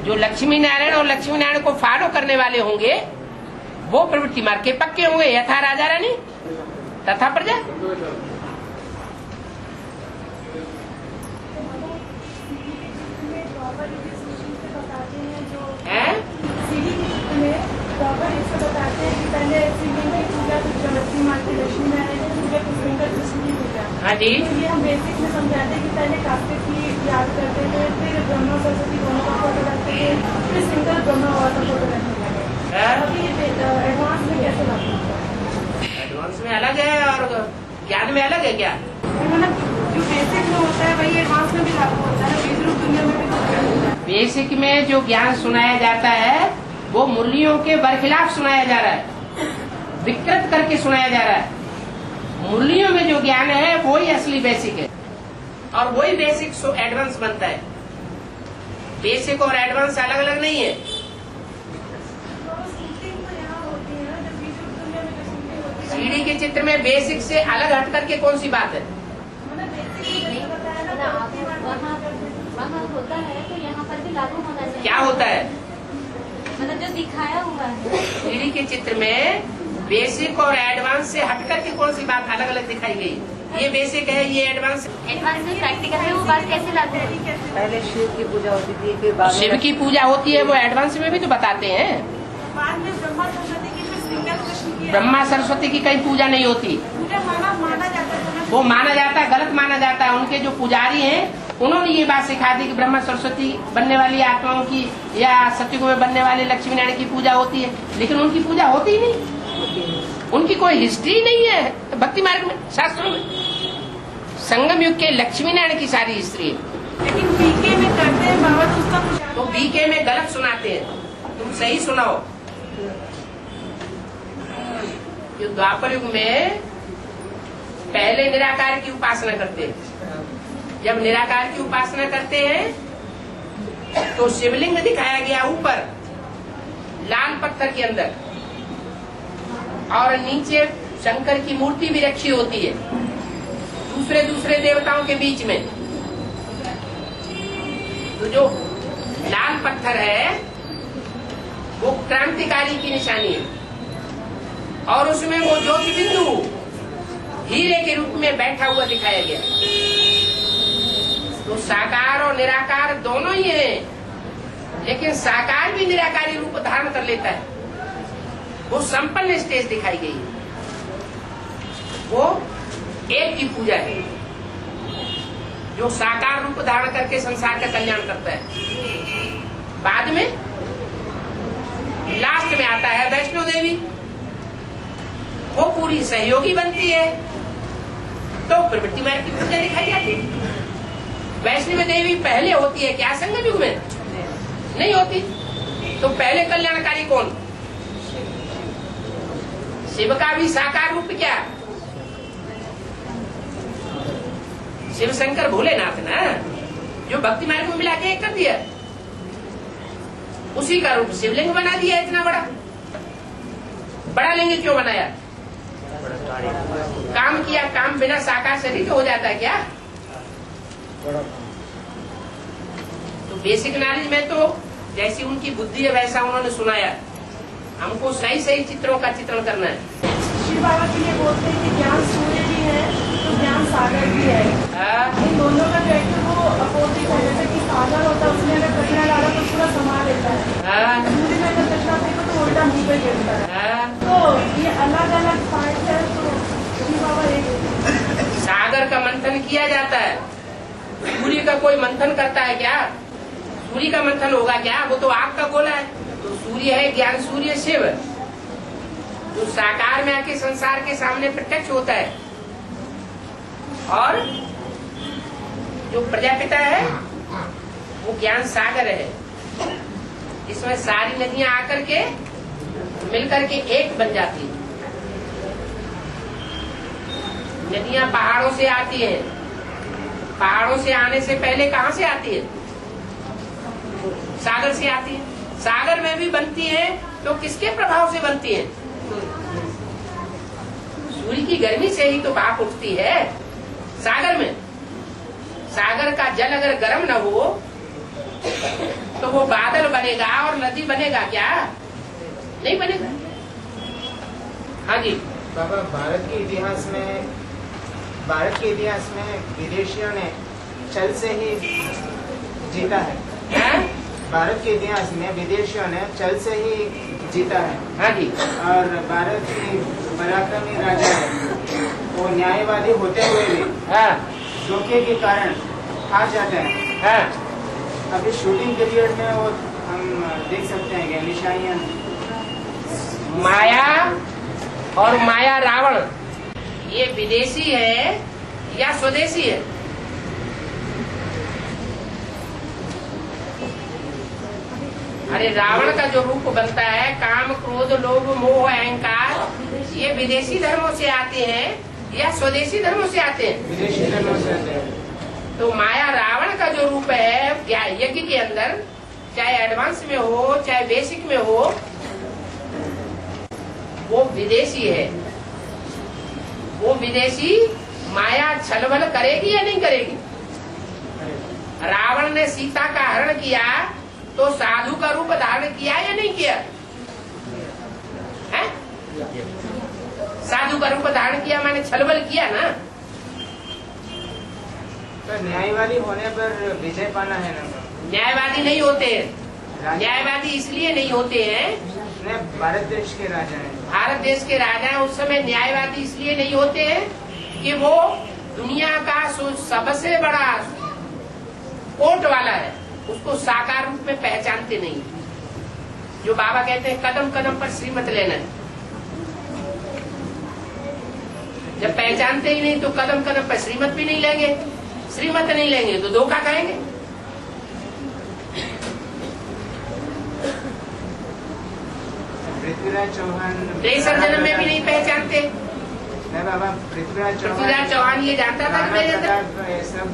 [SPEAKER 1] जो लक्ष्मी नारायण और लक्ष्मी नारायण को फॉलो करने वाले होंगे वो प्रवृत्ति मार्ग के पक्के होंगे, यथा राजा रानी तथा प्रजा। हैं?
[SPEAKER 3] बाबा ऐसा बताते हैं कि पहले शिवलिंग की पूजा तो जगती माँ की लक्ष्मी नारायण की पूजा फिर शंकर कृष्ण की पूजा।
[SPEAKER 1] हाँ जी।
[SPEAKER 3] इसलिए हम बेसिक में समझाते हैं कि पहले कार्तिक की याद करते थे, फिर ब्रह्मा सरस्वती दोनों का फोटो रखते थे, फिर शंकर ब्रह्मा और का फोटो रखने लगे।
[SPEAKER 1] हैं?
[SPEAKER 3] अभी ये एडवांस में कैसे लागू होता है?
[SPEAKER 1] एडवांस में अलग है और ज्ञान में अलग है क्या?
[SPEAKER 3] मतलब जो बेसिक में होता है वही एडवांस में भी लागू होता है, बीज रूप दुनिया में भी लागू होता है।
[SPEAKER 1] बेसिक में जो ज्ञान सुनाया जाता है वो मुरलियों के बरखिलाफ सुनाया जा रहा है, विकृत करके सुनाया जा रहा है। मुरलियों में जो ज्ञान है वही असली बेसिक है और वही बेसिक सो एडवांस बनता है। बेसिक और एडवांस अलग अलग नहीं है। सीढ़ी के चित्र में बेसिक से अलग हट करके कौन सी बात है?
[SPEAKER 2] वहाँ होता है तो यहाँ पर भी लागू होना चाहिए।
[SPEAKER 1] क्या होता है?
[SPEAKER 2] मतलब जो दिखाया हुआ है
[SPEAKER 1] सीढ़ी के चित्र में बेसिक और एडवांस से हट करके कौन सी बात अलग अलग दिखाई गई? ये बेसिक है, ये एडवांस।
[SPEAKER 2] एडवांस में प्रैक्टिकल है, वो बात कैसे लागू होगी?
[SPEAKER 7] पहले शिव की पूजा होती थी, फिर बाद में
[SPEAKER 1] शिव की पूजा होती है, वो एडवांस में भी तो बताते हैं।
[SPEAKER 3] बाद में ब्रह्मा सरस्वती की फिर शंकर कृष्ण की
[SPEAKER 1] ब्रह्मा सरस्वती की कहीं पूजा नहीं होती,
[SPEAKER 3] पूजा माना जाता है।
[SPEAKER 1] वो माना जाता है, गलत माना जाता है। उनके जो पुजारी हैं उन्होंने ये बात सिखा दी कि ब्रह्मा सरस्वती बनने वाली आत्माओं की या सत्ययुग में बनने वाले लक्ष्मी नारायण की पूजा होती है, लेकिन उनकी पूजा होती ही नहीं। उनकी कोई हिस्ट्री नहीं है भक्ति मार्ग में, शास्त्रों में। संगम युग के लक्ष्मी नारायण की सारी हिस्ट्री है।
[SPEAKER 3] लेकिन बीके में करते हैं बाबा तो उसका कुछ
[SPEAKER 1] तो बीके में गलत सुनाते हैं, तुम सही सुनाओ। जो द्वापर युग में पहले निराकार की उपासना करते हैं। जब निराकार की उपासना करते हैं तो शिवलिंग दिखाया गया ऊपर लाल पत्थर के अंदर, और नीचे शंकर की मूर्ति भी रखी होती है दूसरे दूसरे देवताओं के बीच में। तो जो लाल पत्थर है वो क्रांतिकारी की निशानी है, और उसमें वो ज्योति बिंदु हीरे के रूप में बैठा हुआ दिखाया गया। तो साकार और निराकार दोनों ही हैं, लेकिन साकार भी निराकारी रूप धारण कर लेता है। वो संपन्न स्टेज दिखाई गई है, वो एक की पूजा है जो साकार रूप धारण करके संसार का कल्याण करता है। बाद में लास्ट में आता है वैष्णो देवी, वो पूरी सहयोगी बनती है, तो प्रवृत्ति मार्ग की पूजा दिखाई जाती है। वैष्णो देवी पहले होती है क्या संगम युग में? नहीं होती। तो पहले कल्याणकारी कौन? शिव का भी साकार रूप क्या? शिव शंकर भोलेनाथ ना, जो भक्ति मार्ग में मिला के एक कर दिया, उसी का रूप शिवलिंग बना दिया। इतना बड़ा लिंग क्यों बनाया? काम किया, काम बिना साकार शरीर हो जाता है क्या? तो बेसिक नॉलेज में तो जैसी उनकी बुद्धि है वैसा उन्होंने सुनाया। हमको सही सही चित्रों का चित्रण करना है।
[SPEAKER 3] शिव बाबा के लिए बोलते हैं कि ज्ञान सूर्य भी है तो ज्ञान सागर भी है। इन दोनों का कैरेक्टर वो अपोजिट है। जैसे कि सागर होता है उसमें अगर कचरा डाला तो पूरा समा लेता है, सूर्य में अगर कचरा फेंको तो उल्टा मुंह पे गिरता है। तो ये अलग अलग पार्ट है। तो शिव बाबा एक
[SPEAKER 1] सागर का मंथन किया जाता है, सूर्य का कोई मंथन करता है क्या? सूर्य का मंथन होगा क्या? वो तो आग का गोला है। तो सूर्य है ज्ञान सूर्य शिव, जो साकार में आके संसार के सामने प्रत्यक्ष होता है। और जो प्रजापिता है वो ज्ञान सागर है, इसमें सारी नदियां आकर के मिलकर के एक बन जाती है। नदियां पहाड़ों से आती हैं, पहाड़ों से आने से पहले कहाँ से आती है? सागर से आती है। सागर में भी बनती है तो किसके प्रभाव से बनती है? सूर्य की गर्मी से ही तो भाप उठती है सागर में। सागर का जल अगर गर्म न हो तो वो बादल बनेगा और नदी बनेगा क्या? नहीं बनेगा। हाँ जी
[SPEAKER 9] बाबा, भारत के इतिहास में विदेशियों ने छल से ही जीता है। भारत के इतिहास में विदेशियों ने छल से ही जीता है।
[SPEAKER 1] हाँ जी।
[SPEAKER 9] और भारत के पराक्रमी राजा है, वो न्यायवादी होते हुए भी धोखे के कारण हार जाते हैं। अभी शूटिंग पीरियड में वो हम देख सकते हैं कि निशानियां
[SPEAKER 1] माया और माया रावण, ये विदेशी है या स्वदेशी है? अरे रावण का जो रूप बनता है, काम क्रोध लोभ मोह अहंकार, ये विदेशी धर्मों से आते हैं या स्वदेशी धर्मों से आते हैं?
[SPEAKER 9] विदेशी धर्मों से आते हैं।
[SPEAKER 1] तो माया रावण का जो रूप है क्या यज्ञ के अंदर, चाहे एडवांस में हो चाहे बेसिक में हो, वो विदेशी है। वो विदेशी माया छलबल करेगी या नहीं करेगी? रावण ने सीता का हरण किया तो साधु का रूप धारण किया या नहीं किया? है? साधु का रूप धारण किया माने छलबल किया ना।
[SPEAKER 9] तो न्यायवादी होने पर विजय पाना है ना?
[SPEAKER 1] न्यायवादी नहीं होते हैं। न्यायवादी इसलिए नहीं होते हैं,
[SPEAKER 9] भारत देश के राजा हैं।
[SPEAKER 1] भारत देश के राजा उस समय न्यायवादी इसलिए नहीं होते हैं कि वो दुनिया का सबसे बड़ा कोट वाला है उसको साकार रूप में पहचानते नहीं। जो बाबा कहते हैं कदम कदम पर श्रीमत लेना है, जब पहचानते ही नहीं तो कदम कदम पर श्रीमत भी नहीं लेंगे, श्रीमत नहीं लेंगे तो धोखा खाएंगे।
[SPEAKER 9] पृथ्वीराज चौहान
[SPEAKER 1] तेसर जन्म में भी नहीं पहचानते।
[SPEAKER 9] नहीं बाबा,
[SPEAKER 1] पृथ्वीराज चौहान ये जानता था कि मेरे अंदर,
[SPEAKER 9] ये सब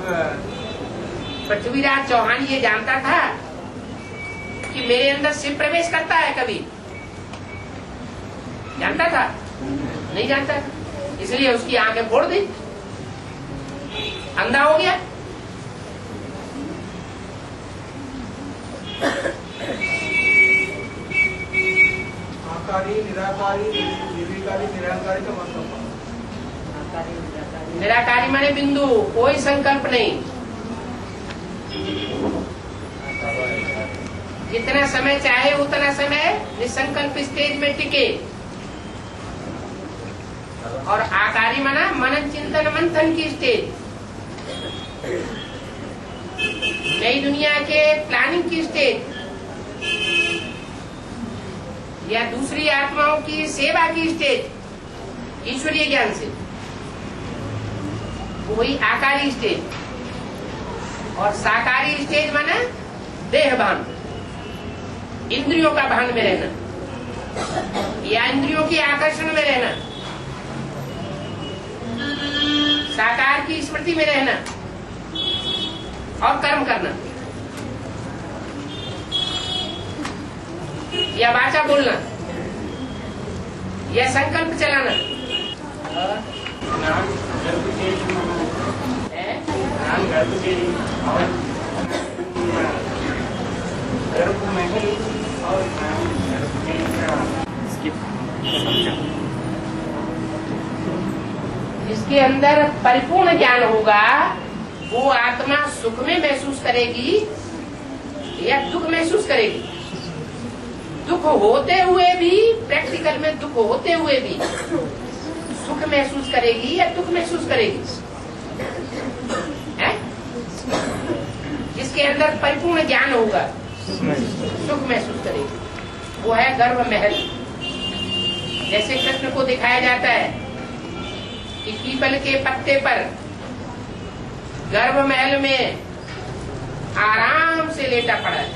[SPEAKER 1] पृथ्वीराज चौहान ये जानता था कि मेरे अंदर शिव प्रवेश करता है, कभी जानता था? नहीं जानता, इसलिए उसकी आंखें फोड़ दी, अंधा हो गया।
[SPEAKER 5] आकारी, निराकारी, निर्विकारी, निरंकारी का मतलब
[SPEAKER 1] निराकारी माने बिंदु, कोई संकल्प नहीं। जितना समय चाहे उतना समय निसंकल्प स्टेज में टिके। और आकारी माना मनन चिंतन मंथन की स्टेज, नई दुनिया के प्लानिंग की स्टेज, या दूसरी आत्माओं की सेवा की स्टेज ईश्वरीय ज्ञान से, वही आकारी स्टेज। और साकारी स्टेज माना देह भान, इंद्रियों का भान में रहना या इंद्रियों के आकर्षण में रहना, साकार की स्मृति में रहना और कर्म करना या वाचा बोलना या संकल्प चलाना। जिसके अंदर परिपूर्ण ज्ञान होगा वो आत्मा सुख में महसूस करेगी या दुख महसूस करेगी। दुख होते हुए भी, प्रैक्टिकल में दुख होते हुए भी सुख महसूस करेगी या दुख महसूस करेगी? है? जिसके अंदर परिपूर्ण ज्ञान होगा सुख महसूस करेगी, वो है गर्भ महल। जैसे कृष्ण को दिखाया जाता है कि पीपल के पत्ते पर गर्भ महल में आराम से लेटा पड़ा है,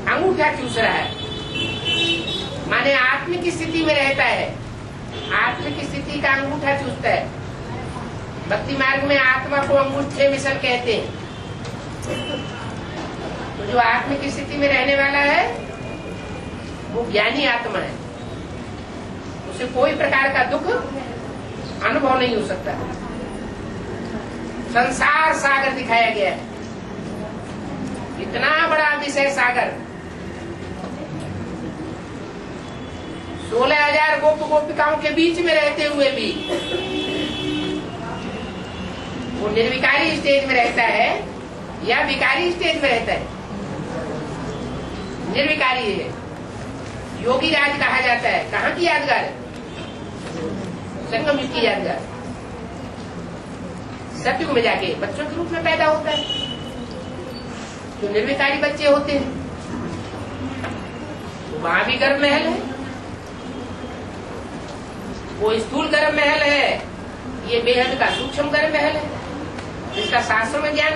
[SPEAKER 1] अंगूठा चूस रहा है, माने आत्मिक स्थिति में रहता है, आत्मिक स्थिति का अंगूठा चूसता है। भक्ति मार्ग में आत्मा को अंगूठे मिसल कहते हैं। तो जो आत्मिक स्थिति में रहने वाला है वो ज्ञानी आत्मा है, उसे कोई प्रकार का दुख अनुभव नहीं हो सकता। संसार सागर दिखाया गया है, इतना बड़ा विषय सागर, 16,000 गोप गोपिकाओं के बीच में रहते हुए भी वो निर्विकारी स्टेज में रहता है या विकारी स्टेज में रहता है? निर्विकारी है, योगी राज कहा जाता है। कहाँ की यादगार है? संगम युग की यादगार। सतयुग में जाके बच्चों के रूप में पैदा होता है, जो निर्विकारी बच्चे होते हैं। तो वहां भी गर्भ महल है, वो स्थूल गर्भ महल है, ये बेहद का सूक्ष्म गर्भ महल है, जिसका शास्त्रों में ज्ञान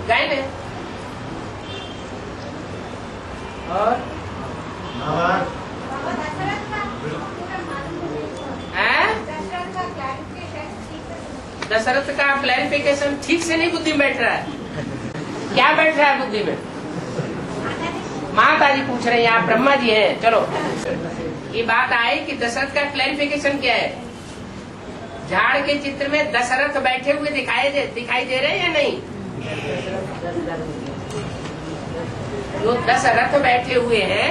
[SPEAKER 1] गायन है। और दशरथ का क्लैरिफिकेशन ठीक से नहीं बुद्धि में बैठ रहा है। क्या बैठ रहा है बुद्धि में? माता जी पूछ रहे हैं, आप ब्रह्मा जी हैं। चलो ये बात आए कि दशरथ का क्लैरिफिकेशन क्या है। झाड़ के चित्र में दशरथ बैठे हुए दिखाई दे रहे हैं या नहीं? जो 10 रथ बैठे हुए हैं,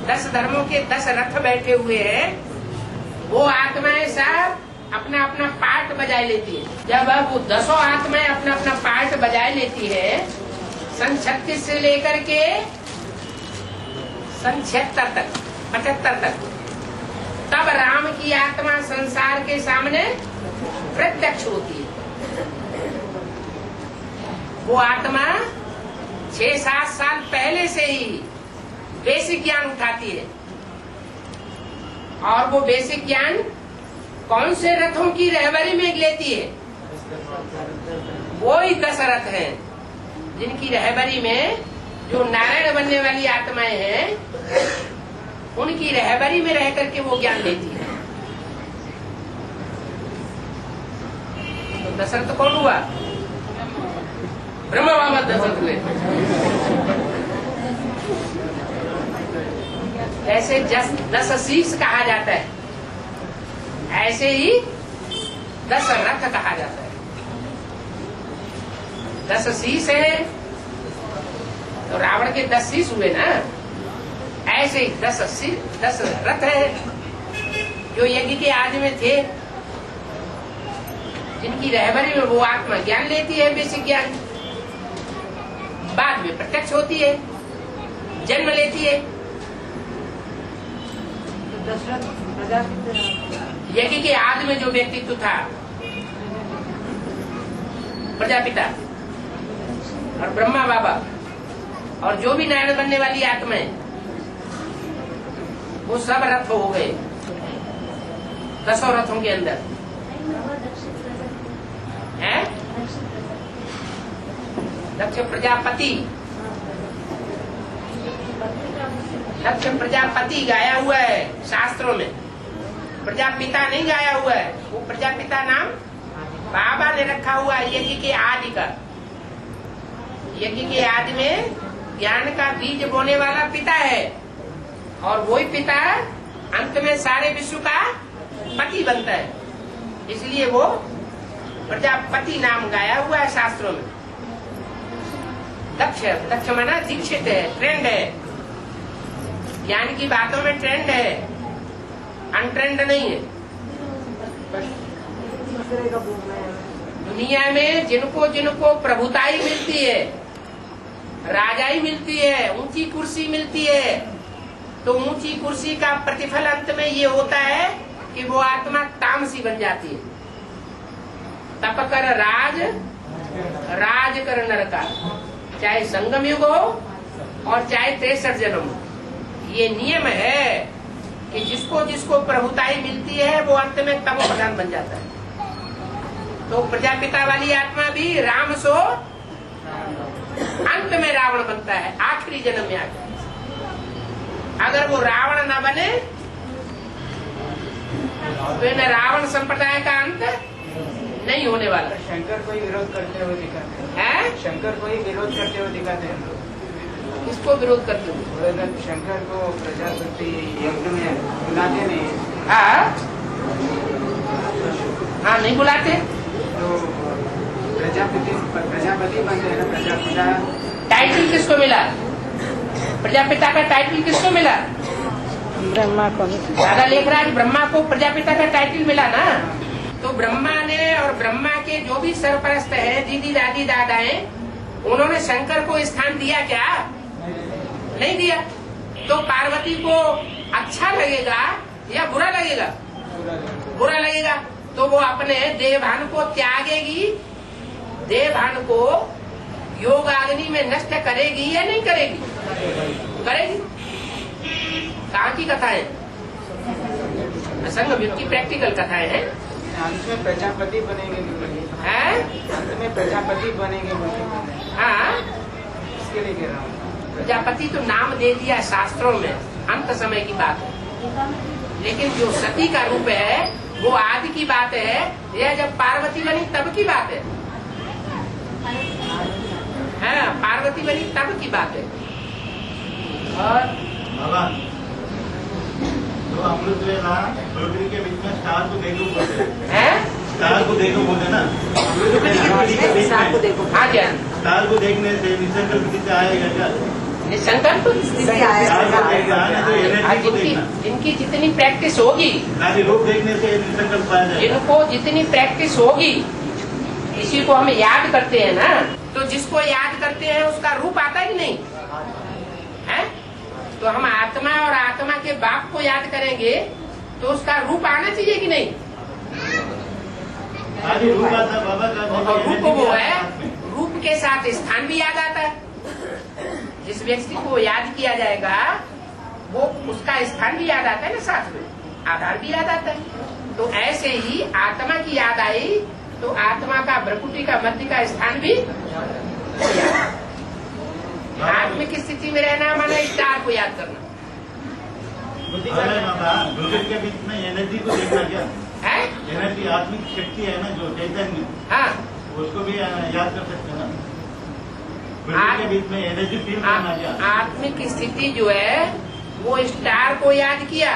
[SPEAKER 1] 10 धर्मों के 10 रथ बैठे हुए हैं, वो आत्माएं सब अपना अपना पार्ट बजाय लेती है। जब अब वो 10 आत्माएं अपना अपना पार्ट बजाय लेती है, सन 36 से लेकर के सन 76 तक, 75 तक, तब राम की आत्मा संसार के सामने प्रत्यक्ष होती है। वो आत्मा 6-7 साल पहले से ही बेसिक ज्ञान उठाती है। और वो बेसिक ज्ञान कौन से रथों की रहबरी में लेती है? वो ही 10 रथ हैं जिनकी रहबरी में जो नारायण बनने वाली आत्माएं हैं, उनकी रहबरी में रह करके वो ज्ञान लेती है। तो दशरथ कौन हुआ? ब्रह्मा बाबा दशरथ हुए। ऐसे 10 शीश कहा जाता है, ऐसे ही 10 रथ कहा जाता है। 10 शीश है तो रावण के 10 शीश हुए ना, ऐसे ही 10 रथ है जो यज्ञ के आदि में थे, जिनकी रहबरी में वो आत्मा ज्ञान लेती है, बेसिक ज्ञान बाद में प्रत्यक्ष होती है, जन्म लेती है। यज्ञ के आदि में जो व्यक्तित्व था प्रजापिता और ब्रह्मा बाबा और जो भी नारायण बनने वाली आत्माएं, वो सब रथ हो गए 10 रथों के अंदर है। दक्ष प्रजापति, दक्ष प्रजापति गाया हुआ है शास्त्रों में, प्रजापिता नहीं गाया हुआ है। वो प्रजापिता नाम बाबा ने रखा हुआ है यज्ञ के आदि का। यज्ञ के आदि में ज्ञान का बीज बोने वाला पिता है, और वही पिता अंत में सारे विश्व का पति बनता है, इसलिए वो प्रजापति नाम गाया हुआ है शास्त्रों में। दक्ष, दक्ष माना दीक्षित है, ट्रेंड है, ज्ञान की बातों में ट्रेंड है, अनट्रेंड नहीं है। दुनिया में जिनको जिनको प्रभुताई मिलती है, राजाई मिलती है, ऊंची कुर्सी मिलती है, तो ऊंची कुर्सी का प्रतिफल अंत में ये होता है कि वो आत्मा तामसी बन जाती है। तप कर राज, राज कर नरका, चाहे संगम युग हो और चाहे 63 जन्म हो। ये नियम है कि जिसको जिसको प्रभुताई मिलती है वो अंत में तमो प्रधान बन जाता है। तो प्रजापिता वाली आत्मा भी राम सो अंत में रावण बनता है, आखिरी जन्म में आकर। अगर वो रावण न बने तो इन रावण संप्रदाय का अंत नहीं होने वाला।
[SPEAKER 9] शंकर को ही विरोध करते हुए दिखाते हैं, शंकर को ही विरोध करते हुए दिखाते हैं लोग।
[SPEAKER 1] किसको विरोध करते हुए?
[SPEAKER 9] शंकर को प्रजापति यज्ञ में बुलाते नहीं।
[SPEAKER 1] हाँ नहीं बुलाते
[SPEAKER 9] तो प्रजापति बनते हैं ना, प्रजापिता।
[SPEAKER 1] टाइटल किसको मिला? प्रजापिता का टाइटल किसको मिला?
[SPEAKER 7] ब्रह्मा को।
[SPEAKER 1] दादा लेख रहा है ब्रह्मा को प्रजापिता का टाइटल मिला ना। तो ब्रह्मा ने और ब्रह्मा के जो भी सरपरस्त है, दीदी दादी दादाएं, उन्होंने शंकर को स्थान दिया क्या? नहीं दिया। तो पार्वती को अच्छा लगेगा या बुरा लगेगा? बुरा लगेगा। तो वो अपने देवभान को त्यागेगी, देवभान को योगाग्नि में नष्ट करेगी या नहीं करेगी? करेगी। कहाँ की कथा है? असंग की प्रैक्टिकल कथाएं हैं।
[SPEAKER 9] अंत में प्रजापति बनेंगे, अंत में प्रजापति बनेंगे।
[SPEAKER 1] हाँ,
[SPEAKER 9] इसके लिए कह रहा हूँ।
[SPEAKER 1] प्रजापति तो नाम दे दिया शास्त्रों में, अंत समय की बात है। लेकिन जो सती का रूप है वो आदि की बात है, यह जब पार्वती बनी तब की बात है। हाँ, पार्वती बनी तब की बात है। और
[SPEAKER 8] तो अमृत वेला रोटरी के बीच में स्टार को देखो बोलते
[SPEAKER 1] हैं,
[SPEAKER 8] स्टार को देखो बोलते ना,
[SPEAKER 7] स्टार को देखो।
[SPEAKER 1] हाँ क्या?
[SPEAKER 8] स्टार को देखने से निसंकल्प स्थिति आएगा क्या?
[SPEAKER 1] निसंकल्प जिनकी जितनी प्रैक्टिस होगी,
[SPEAKER 8] रूप देखने से निसंकल्प आ जाएगा।
[SPEAKER 1] जिनको जितनी प्रैक्टिस होगी, इसी को हम याद करते हैं ना, तो जिसको याद करते हैं उसका रूप आता है कि नहीं है? तो हम आत्मा और आत्मा के बाप को याद करेंगे तो उसका रूप आना चाहिए कि नहीं?
[SPEAKER 8] रूप आता बाबा का
[SPEAKER 1] रूप वो है, रूप उनके साथ स्थान भी याद आता है। जिस व्यक्ति को याद किया जाएगा वो उसका स्थान भी याद आता है ना, साथ में आधार भी याद आता है। तो ऐसे ही आत्मा की याद आई तो आत्मा का भ्रकुटी का मध्य का स्थान भी आत्मिक स्थिति में रहना माना स्टार को याद करना।
[SPEAKER 8] ब्लूटूथ के बीच में एनर्जी को देखना क्या
[SPEAKER 1] है?
[SPEAKER 8] एनर्जी आत्मिक शक्ति है ना, जो चैतन्य,
[SPEAKER 1] हाँ,
[SPEAKER 8] उसको भी याद कर सकते हैं ना। ब्लूटूथ के बीच में एनर्जी फील करना क्या।
[SPEAKER 1] आत्मिक स्थिति जो है वो स्टार को याद किया,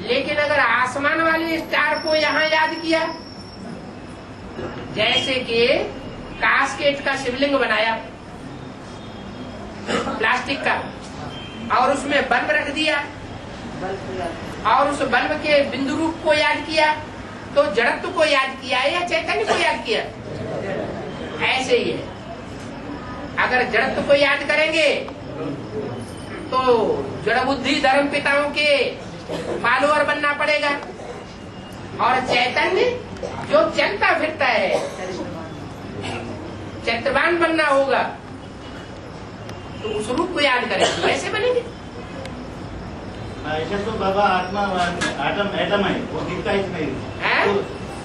[SPEAKER 1] लेकिन अगर आसमान वाले स्टार को यहाँ याद किया, जैसे कि कास्केट का शिवलिंग बनाया प्लास्टिक का और उसमें बल्ब रख दिया और उस बल्ब के बिंदु रूप को याद किया, तो जड़त्व को याद किया या चैतन्य को याद किया? ऐसे ही है। अगर जड़त्व को याद करेंगे तो जड़ बुद्धि धर्म पिताओं के फॉलोअर बनना पड़ेगा, और चैतन्य जो चलता फिरता है चैत्यवान बनना होगा, तो उस रूप को याद करेंगे, वैसे बनेंगे।
[SPEAKER 8] ऐसे तो बाबा आत्मा एटम है, वो दिखता ही नहीं
[SPEAKER 1] है?
[SPEAKER 8] तो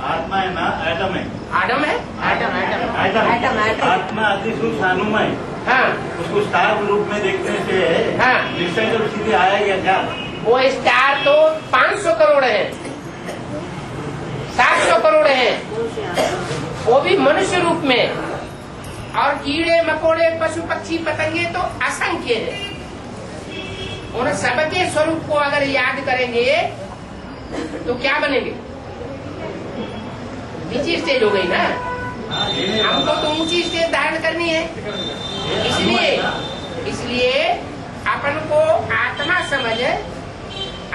[SPEAKER 8] आत्मा है ना, एटम है।
[SPEAKER 1] आटम है?
[SPEAKER 8] एटम आत्मा अति सूक्ष्म अनुमय।
[SPEAKER 1] हाँ,
[SPEAKER 8] उसको स्टार रूप में देखने से
[SPEAKER 1] हाँ,
[SPEAKER 8] निश्चय तो सीधे आएगा क्या?
[SPEAKER 1] वो स्टार तो 500 करोड़ है, 700 करोड़ है, वो भी मनुष्य रूप में, और कीड़े मकोड़े पशु पक्षी पतंगे तो असंख्य है। उन सबके स्वरूप को अगर याद करेंगे तो क्या बनेंगे? नीची स्टेज हो गई ना, हमको तो ऊंची स्टेज धारण करनी है। इसलिए अपन को आत्मा समझ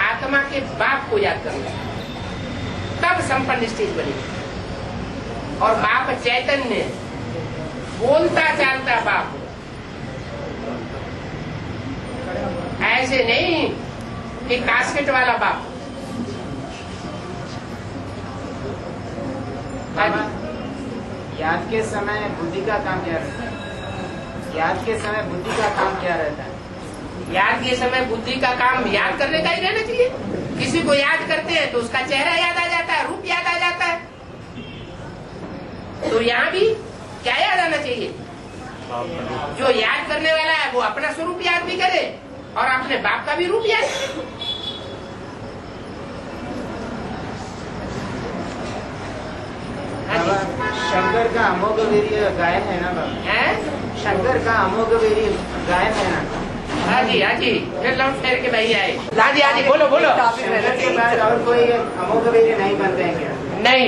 [SPEAKER 1] आत्मा के बाप को याद करना, तब संपन्न स्टेज बनेगी। और बाप चैतन्य बोलता चालता बाप, ऐसे नहीं कि कास्केट वाला बाप।
[SPEAKER 9] याद के समय बुद्धि का काम क्या रहता है? याद के समय बुद्धि का काम क्या रहता है?
[SPEAKER 1] याद के समय बुद्धि का काम याद करने का ही रहना चाहिए। किसी को याद करते हैं तो उसका चेहरा याद आ जाता है, रूप याद आ जाता है। तो यहाँ भी क्या याद आना चाहिए? जो याद करने वाला है वो अपना स्वरूप याद भी करे और अपने बाप का भी रूप याद करे।
[SPEAKER 9] शंकर का अमोघ वीर्य गायन है ना बाबा?
[SPEAKER 1] है?
[SPEAKER 9] शंकर का अमोघ वीर्य गायन है ना?
[SPEAKER 1] हाँ जी, हाँ जी, फिर लौट फेर के भाई आए। दादी हाँ जी, बोलो बोलो।
[SPEAKER 9] शंकर के बाद और कोई अमोघ वीर्य नहीं बनते हैं क्या?
[SPEAKER 1] नहीं,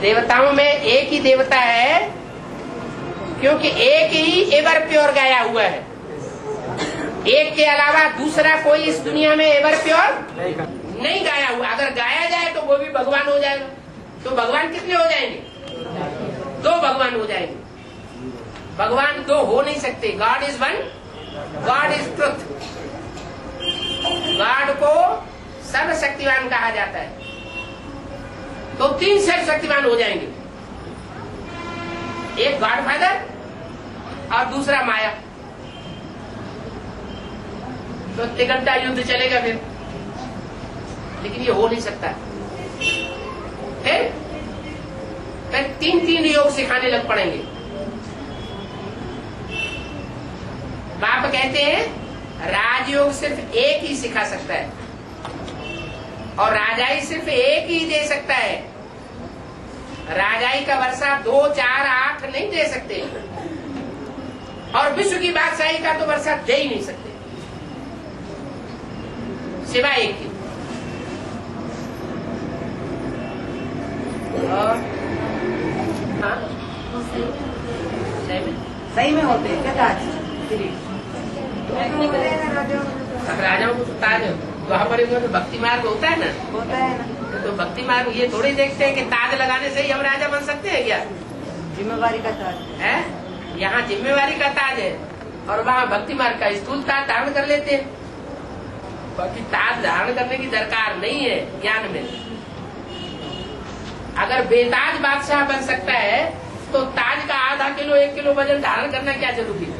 [SPEAKER 1] देवताओं में एक ही देवता है, क्योंकि एक ही एवर प्योर गाया हुआ है। एक के अलावा दूसरा कोई इस दुनिया में एवर प्योर नहीं गाया हुआ। अगर गाया जाए तो वो भी भगवान हो जाएगा। तो भगवान कितने हो जाएंगे? 2 भगवान हो जाएंगे। भगवान 2 हो नहीं सकते। God is one, God is truth. God को सर्वशक्तिवान कहा जाता है, तो 3 सर्वशक्तिवान हो जाएंगे। एक गॉड फादर और दूसरा माया। तो तिगंता युद्ध चलेगा फिर, लेकिन ये हो नहीं सकता। फिर 3 योग सिखाने लग पड़ेंगे। बाप कहते हैं राजयोग सिर्फ एक ही सिखा सकता है, और राजाई सिर्फ एक ही दे सकता है। राजाई का वर्षा 2, 4, 8 नहीं दे सकते, और विश्व की बादशाही का तो वर्षा दे ही नहीं सकते, सिवाय एक की।
[SPEAKER 7] सही में होते हैं क्या ताज?
[SPEAKER 1] अब राजाओं को तो ताज वहाँ पर तो भक्ति मार्ग होता है ना,
[SPEAKER 7] होता है ना।
[SPEAKER 1] तो भक्ति मार्ग ये थोड़ी देखते हैं कि ताज लगाने से ही हम राजा बन सकते हैं क्या?
[SPEAKER 7] जिम्मेवारी का ताज
[SPEAKER 1] है। यहाँ जिम्मेवारी का ताज है और वहाँ भक्ति मार्ग का स्थूल ताज धारण कर लेते हैं। बाकी ताज धारण करने की दरकार नहीं है ज्ञान में। अगर बेताज बादशाह बन सकता है तो ताज का आधा किलो 1 किलो वजन धारण करना क्या जरूरी है?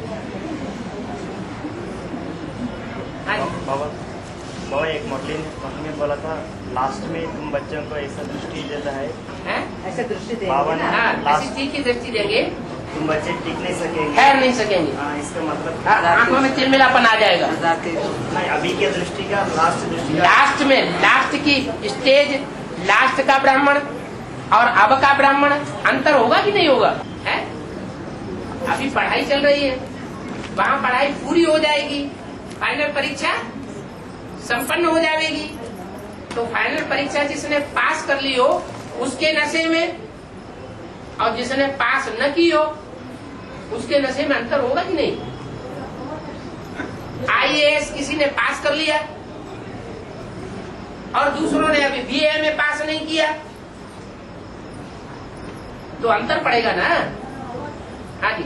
[SPEAKER 1] हाँ जी।
[SPEAKER 10] बाबा एक मौलवी ने बोला था लास्ट में तुम बच्चों को ऐसा दृष्टि देता है,
[SPEAKER 7] ऐसे दृष्टि
[SPEAKER 10] बाबा
[SPEAKER 7] देंगे
[SPEAKER 10] ने
[SPEAKER 7] ना।
[SPEAKER 1] हाँ,
[SPEAKER 10] लास्ट
[SPEAKER 1] ऐसी चीज की दृष्टि देंगे,
[SPEAKER 10] तुम बच्चे टिक नहीं सकेंगे,
[SPEAKER 1] ठहर नहीं सकेंगे,
[SPEAKER 10] हाँ, इसका मतलब
[SPEAKER 1] हाँ, आंखों में तिलमिलापन आ जाएगा।
[SPEAKER 10] नहीं, अभी के दृष्टि का लास्ट दृष्टि का
[SPEAKER 1] लास्ट में, लास्ट की स्टेज, लास्ट का ब्राह्मण और अब का ब्राह्मण अंतर होगा कि नहीं होगा? है अभी पढ़ाई चल रही है, वहाँ पढ़ाई पूरी हो जाएगी, फाइनल परीक्षा संपन्न हो जाएगी, तो फाइनल परीक्षा जिसने पास कर ली हो उसके नशे में और जिसने पास न की हो उसके नशे में अंतर होगा कि नहीं? IAS किसी ने पास कर लिया और दूसरों ने अभी BA में पास नहीं किया, तो अंतर पड़ेगा ना। हाँ जी।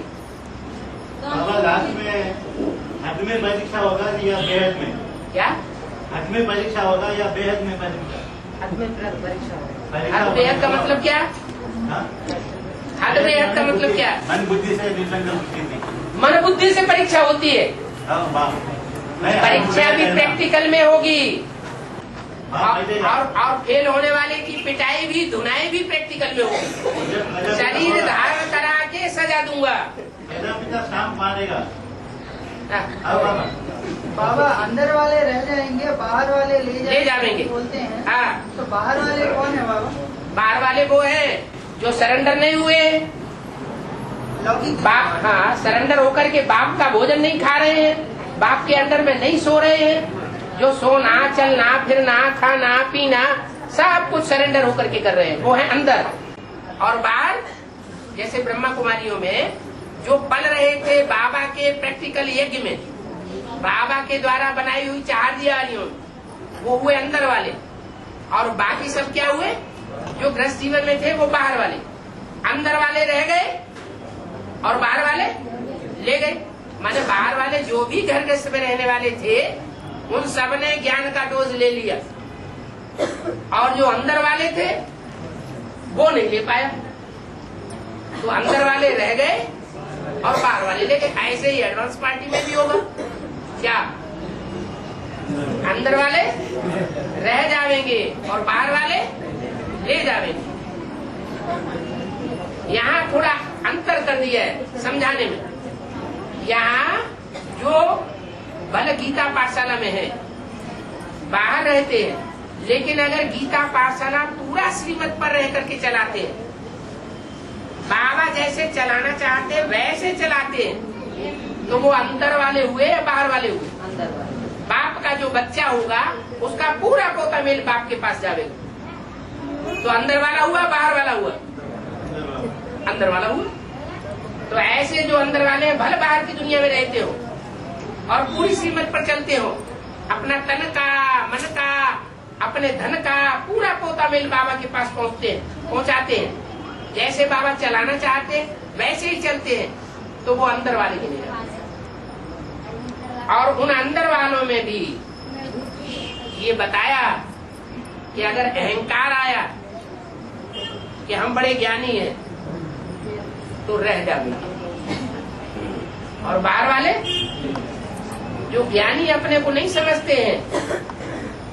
[SPEAKER 8] बाबा लास्ट में हद में परीक्षा होगा या बेहद में?
[SPEAKER 1] क्या
[SPEAKER 8] हद में परीक्षा होगा या बेहद में परीक्षा?
[SPEAKER 7] हद में परीक्षा होगी।
[SPEAKER 1] हद बेहद का मतलब क्या?
[SPEAKER 8] हाँ?
[SPEAKER 1] हद बेहद का मतलब क्या?
[SPEAKER 8] मन बुद्धि से निर्णय बुद्धि नहीं।
[SPEAKER 1] मन बुद्धि से परीक्षा होती है,
[SPEAKER 8] हाँ, वाह। नहीं,
[SPEAKER 1] परीक्षा भी
[SPEAKER 8] नहीं,
[SPEAKER 1] प्रैक्टिकल में होगी
[SPEAKER 8] हाँ, नहीं, नहीं।
[SPEAKER 1] और फेल होने वाले की पिटाई भी, धुनाई भी प्रैक्टिकल में होगी। शरीर धारण करा के सजा दूंगा।
[SPEAKER 8] मेरा पिता शाम मारेगा।
[SPEAKER 1] हाँ,
[SPEAKER 8] हाँ, बाबा।
[SPEAKER 4] बाबा अंदर वाले रह जाएंगे, बाहर वाले ले
[SPEAKER 1] जाएंगे
[SPEAKER 4] बोलते हैं।
[SPEAKER 1] हाँ,
[SPEAKER 4] तो बाहर वाले कौन है बाबा?
[SPEAKER 1] बाहर वाले वो हैं जो सरेंडर नहीं हुए,
[SPEAKER 4] लौकिक
[SPEAKER 1] बाप, हाँ, सरेंडर होकर के बाप का भोजन नहीं खा रहे हैं, बाप के अंडर में नहीं सो रहे हैं, जो सोना, चलना, फिरना, खाना, पीना सब कुछ सरेंडर होकर के कर रहे हैं, वो है अंदर। और बाहर जैसे ब्रह्मा कुमारियों में जो पल रहे थे बाबा के प्रैक्टिकल यज्ञ में, बाबा के द्वारा बनाई हुई चारदियालियों, वो हुए अंदर वाले, और बाकी सब क्या हुए? जो गृहस्थ जीवन में थे वो बाहर वाले। अंदर वाले रह गए और बाहर वाले ले गए। माने बाहर वाले जो भी घर गृहस्थ में रहने वाले थे उन सब ने ज्ञान का डोज ले लिया, और जो अंदर वाले थे वो नहीं ले पाया, तो अंदर वाले रह गए और बाहर वाले ले गए। ऐसे ही एडवांस पार्टी में भी होगा क्या? अंदर वाले रह जाएंगे और बाहर वाले ले जाएंगे। यहाँ थोड़ा अंतर कर दिया है समझाने में। यहाँ जो भले गीता पाठशाला में है, बाहर रहते हैं, लेकिन अगर गीता पाठशाला पूरा श्रीमत पर रह करके चलाते हैं, बाबा जैसे चलाना चाहते हैं वैसे चलाते हैं, तो वो अंदर वाले हुए या बाहर वाले हुए?
[SPEAKER 7] अंदर वाले।
[SPEAKER 1] बाप का जो बच्चा होगा उसका पूरा पोता मेल बाप के पास जाएगा, तो अंदर वाला हुआ बाहर वाला हुआ? अंदर वाला हुआ। तो ऐसे जो अंदर वाले हैं भले बाहर की दुनिया में रहते हो और पूरी श्रीमत पर चलते हो, अपना तन का, मन का, अपने धन का पूरा पोता मेल बाबा के पास पहुंचाते हैं, जैसे बाबा चलाना चाहते हैं वैसे ही चलते हैं, तो वो अंदर वाले के लिए। और उन अंदर वालों में भी ये बताया कि अगर अहंकार आया कि हम बड़े ज्ञानी हैं तो रह जाएंगे, और बाहर वाले जो ज्ञानी अपने को नहीं समझते हैं,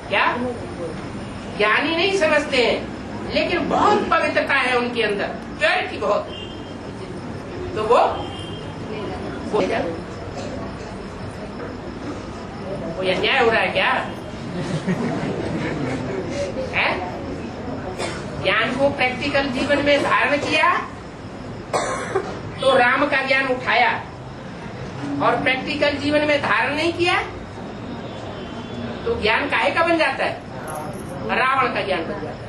[SPEAKER 1] क्या ज्ञानी नहीं समझते हैं, लेकिन बहुत पवित्रता है उनके अंदर, प्योरिटी बहुत, तो वो कोई अन्याय हो रहा है क्या? है? ज्ञान को प्रैक्टिकल जीवन में धारण किया तो राम का ज्ञान उठाया, और प्रैक्टिकल जीवन में धारण नहीं किया तो ज्ञान काहे का बन जाता है? रावण का ज्ञान बन जाता है।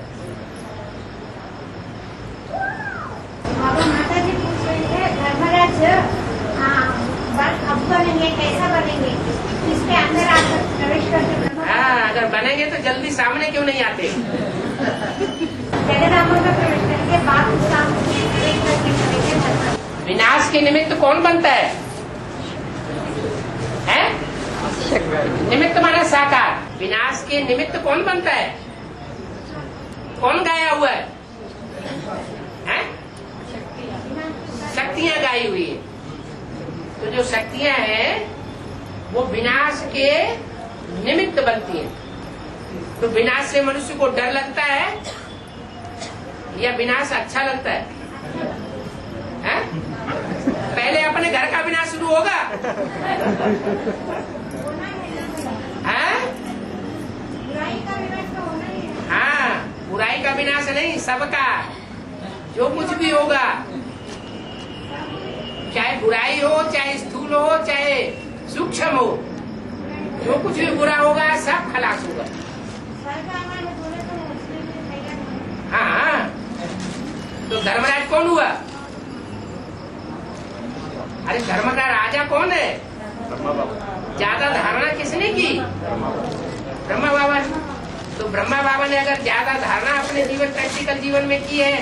[SPEAKER 2] बाबा माता जी पूछ रही है, धर्मराज अब बनेंगे, कैसा बनेंगे? इसके अंदर आकर प्रवेश करके
[SPEAKER 1] हाँ, अगर बनेंगे तो जल्दी सामने क्यों नहीं आते?
[SPEAKER 2] जगदांबा में प्रवेश करेंगे, बाद सामने करेंगे।
[SPEAKER 1] विनाश के निमित्त कौन बनता है? हैं? निमित्त माना साकार। विनाश के निमित्त कौन बनता है? कौन गाया हुआ है? हैं? शक्तियां गाई हुई है। तो जो शक्तियां हैं वो विनाश के निमित्त बनती हैं। तो विनाश से मनुष्य को डर लगता है या विनाश अच्छा लगता है? हैं? पहले अपने घर का विनाश शुरू होगा। हैं? हाँ, बुराई का विनाश नहीं, सबका जो कुछ भी होगा, चाहे बुराई हो, चाहे स्थूल हो, चाहे सूक्ष्म हो, जो कुछ भी बुरा होगा सब खलास होगा। हाँ, तो धर्मराज कौन हुआ? अरे धर्म का राजा कौन है? ज्यादा धारणा किसने की? ब्रह्मा बाबा ने। तो ब्रह्मा बाबा ने अगर ज्यादा धारणा अपने जीवन प्रैक्टिकल जीवन में की है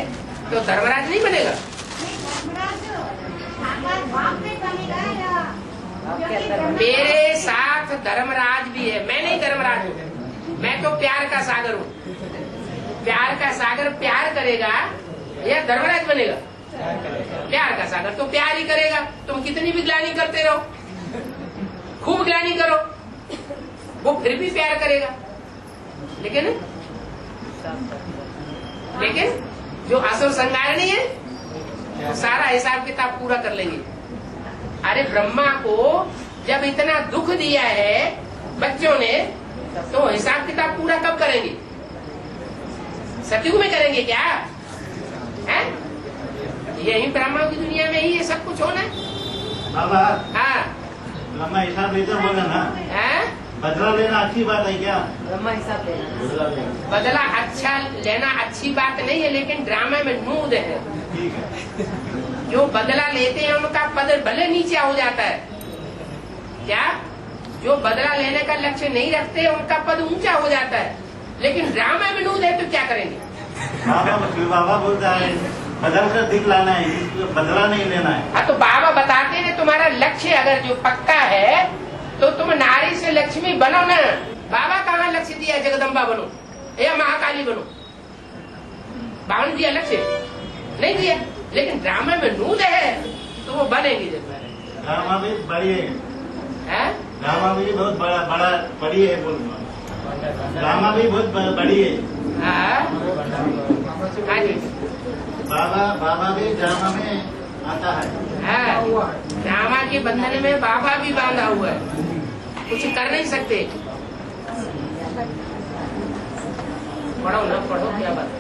[SPEAKER 1] तो धर्मराज नहीं बनेगा। मेरे साथ धर्मराज भी है, मैं नहीं धर्मराज हूँ। मैं तो प्यार का सागर हूँ। प्यार का सागर प्यार करेगा या धर्मराज बनेगा? प्यार का सागर तो प्यार ही करेगा। तुम कितनी भी ग्लानि करते रहो, खूब ग्लानि करो, वो फिर भी प्यार करेगा। लेकिन जो असुर संगारणी है वो सारा हिसाब किताब पूरा कर लेंगे। अरे ब्रह्मा को जब इतना दुख दिया है बच्चों ने, तो हिसाब किताब पूरा कब करेंगे? सतयुग में करेंगे क्या? है? यही ब्राह्मणों की दुनिया में ही ये सब कुछ होना है।
[SPEAKER 8] बाबा,
[SPEAKER 1] हाँ,
[SPEAKER 8] ब्रह्मा हिसाब लेते बोला ना,
[SPEAKER 1] है?
[SPEAKER 8] बदला लेना अच्छी बात है क्या?
[SPEAKER 7] ब्रह्मा हिसाब लेना,
[SPEAKER 1] बदला अच्छा लेना अच्छी बात नहीं है, लेकिन ड्रामा में नूद है।
[SPEAKER 8] ठीक है।
[SPEAKER 1] जो बदला लेते हैं उनका पद भले नीचे हो जाता है। क्या? जो बदला लेने का लक्ष्य नहीं रखते उनका पद ऊंचा हो जाता है, लेकिन ड्रामा में नूद है तो क्या करेंगे?
[SPEAKER 8] बाबा बोलता है बदल कर दिखलाना है, बदला नहीं लेना है।
[SPEAKER 1] हाँ, तो बाबा बताते हैं तुम्हारा लक्ष्य अगर जो पक्का है तो तुम नारी से लक्ष्मी बनो ना। बाबा कहाँ लक्ष्य दिया जगदम्बा बनो या महाकाली बनो? बाबा ने दिया लक्ष्य? नहीं दिया। लेकिन ड्रामा में नूद है तो वो बनेंगे। जब
[SPEAKER 8] ड्रामा भी बड़ी है, ड्रामा भी बहुत बड़ी है बोलूँगा। ड्रामा भी बहुत बड़ी है।
[SPEAKER 1] हाँ जी,
[SPEAKER 8] बाबा भी ड्रामा में आता है।
[SPEAKER 1] ड्रामा के बंधन में बाबा भी बांधा हुआ है, कुछ कर नहीं सकते। पढ़ो ना, पढ़ो, क्या बात है?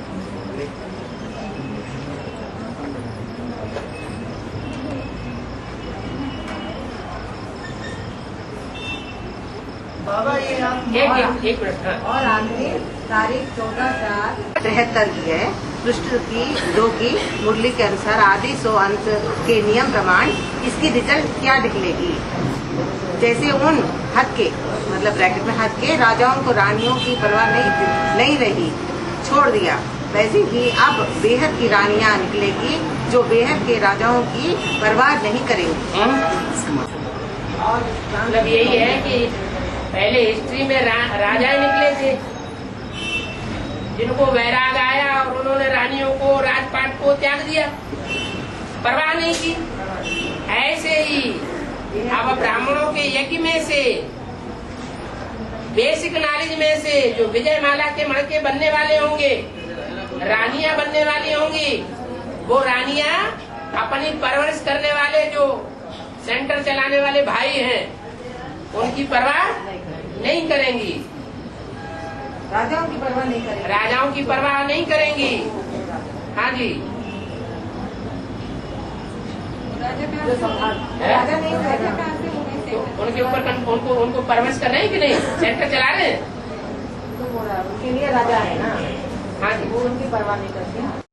[SPEAKER 4] बाबा ये
[SPEAKER 1] एक मिनट। हाँ।
[SPEAKER 7] और आखिरी तारीख 14/4/73 की है। पृष्ठ की 2 की मुरली के अनुसार आदि सो अंत के नियम प्रमाण इसकी रिजल्ट क्या निकलेगी? जैसे उन हद के, मतलब ब्रैकेट में हद के राजाओं को रानियों की परवाह नहीं रही, छोड़ दिया, वैसे ही अब बेहद की रानियां निकलेगी जो बेहद के राजाओं की परवाह नहीं करेंगी।
[SPEAKER 1] मतलब यही है कि पहले हिस्ट्री में राजा निकले थे जिनको वैराग आया और उन्होंने रानियों को, राजपाट को त्याग दिया, परवाह नहीं की। ऐसे ही अब ब्राह्मणों के यज्ञ में से, बेसिक नॉलेज में से जो विजय माला के मणके बनने वाले होंगे, रानियां बनने वाली होंगी, वो रानियां अपनी परवरिश करने वाले जो सेंटर चलाने वाले भाई हैं उनकी परवाह नहीं करेंगी।
[SPEAKER 7] राजाओं की परवाह नहीं करेंगी।
[SPEAKER 1] राजाओं की परवाह नहीं करेंगी। हाँ जी,
[SPEAKER 7] राजा नहीं करेंगे।
[SPEAKER 1] तो उनके ऊपर उनको परवरिश कर रहे हैं कि नहीं? सेंटर चला रहे हैं
[SPEAKER 7] तो उनके लिए राजा है ना।
[SPEAKER 1] हाँ जी,
[SPEAKER 7] वो उनकी परवाह नहीं करते।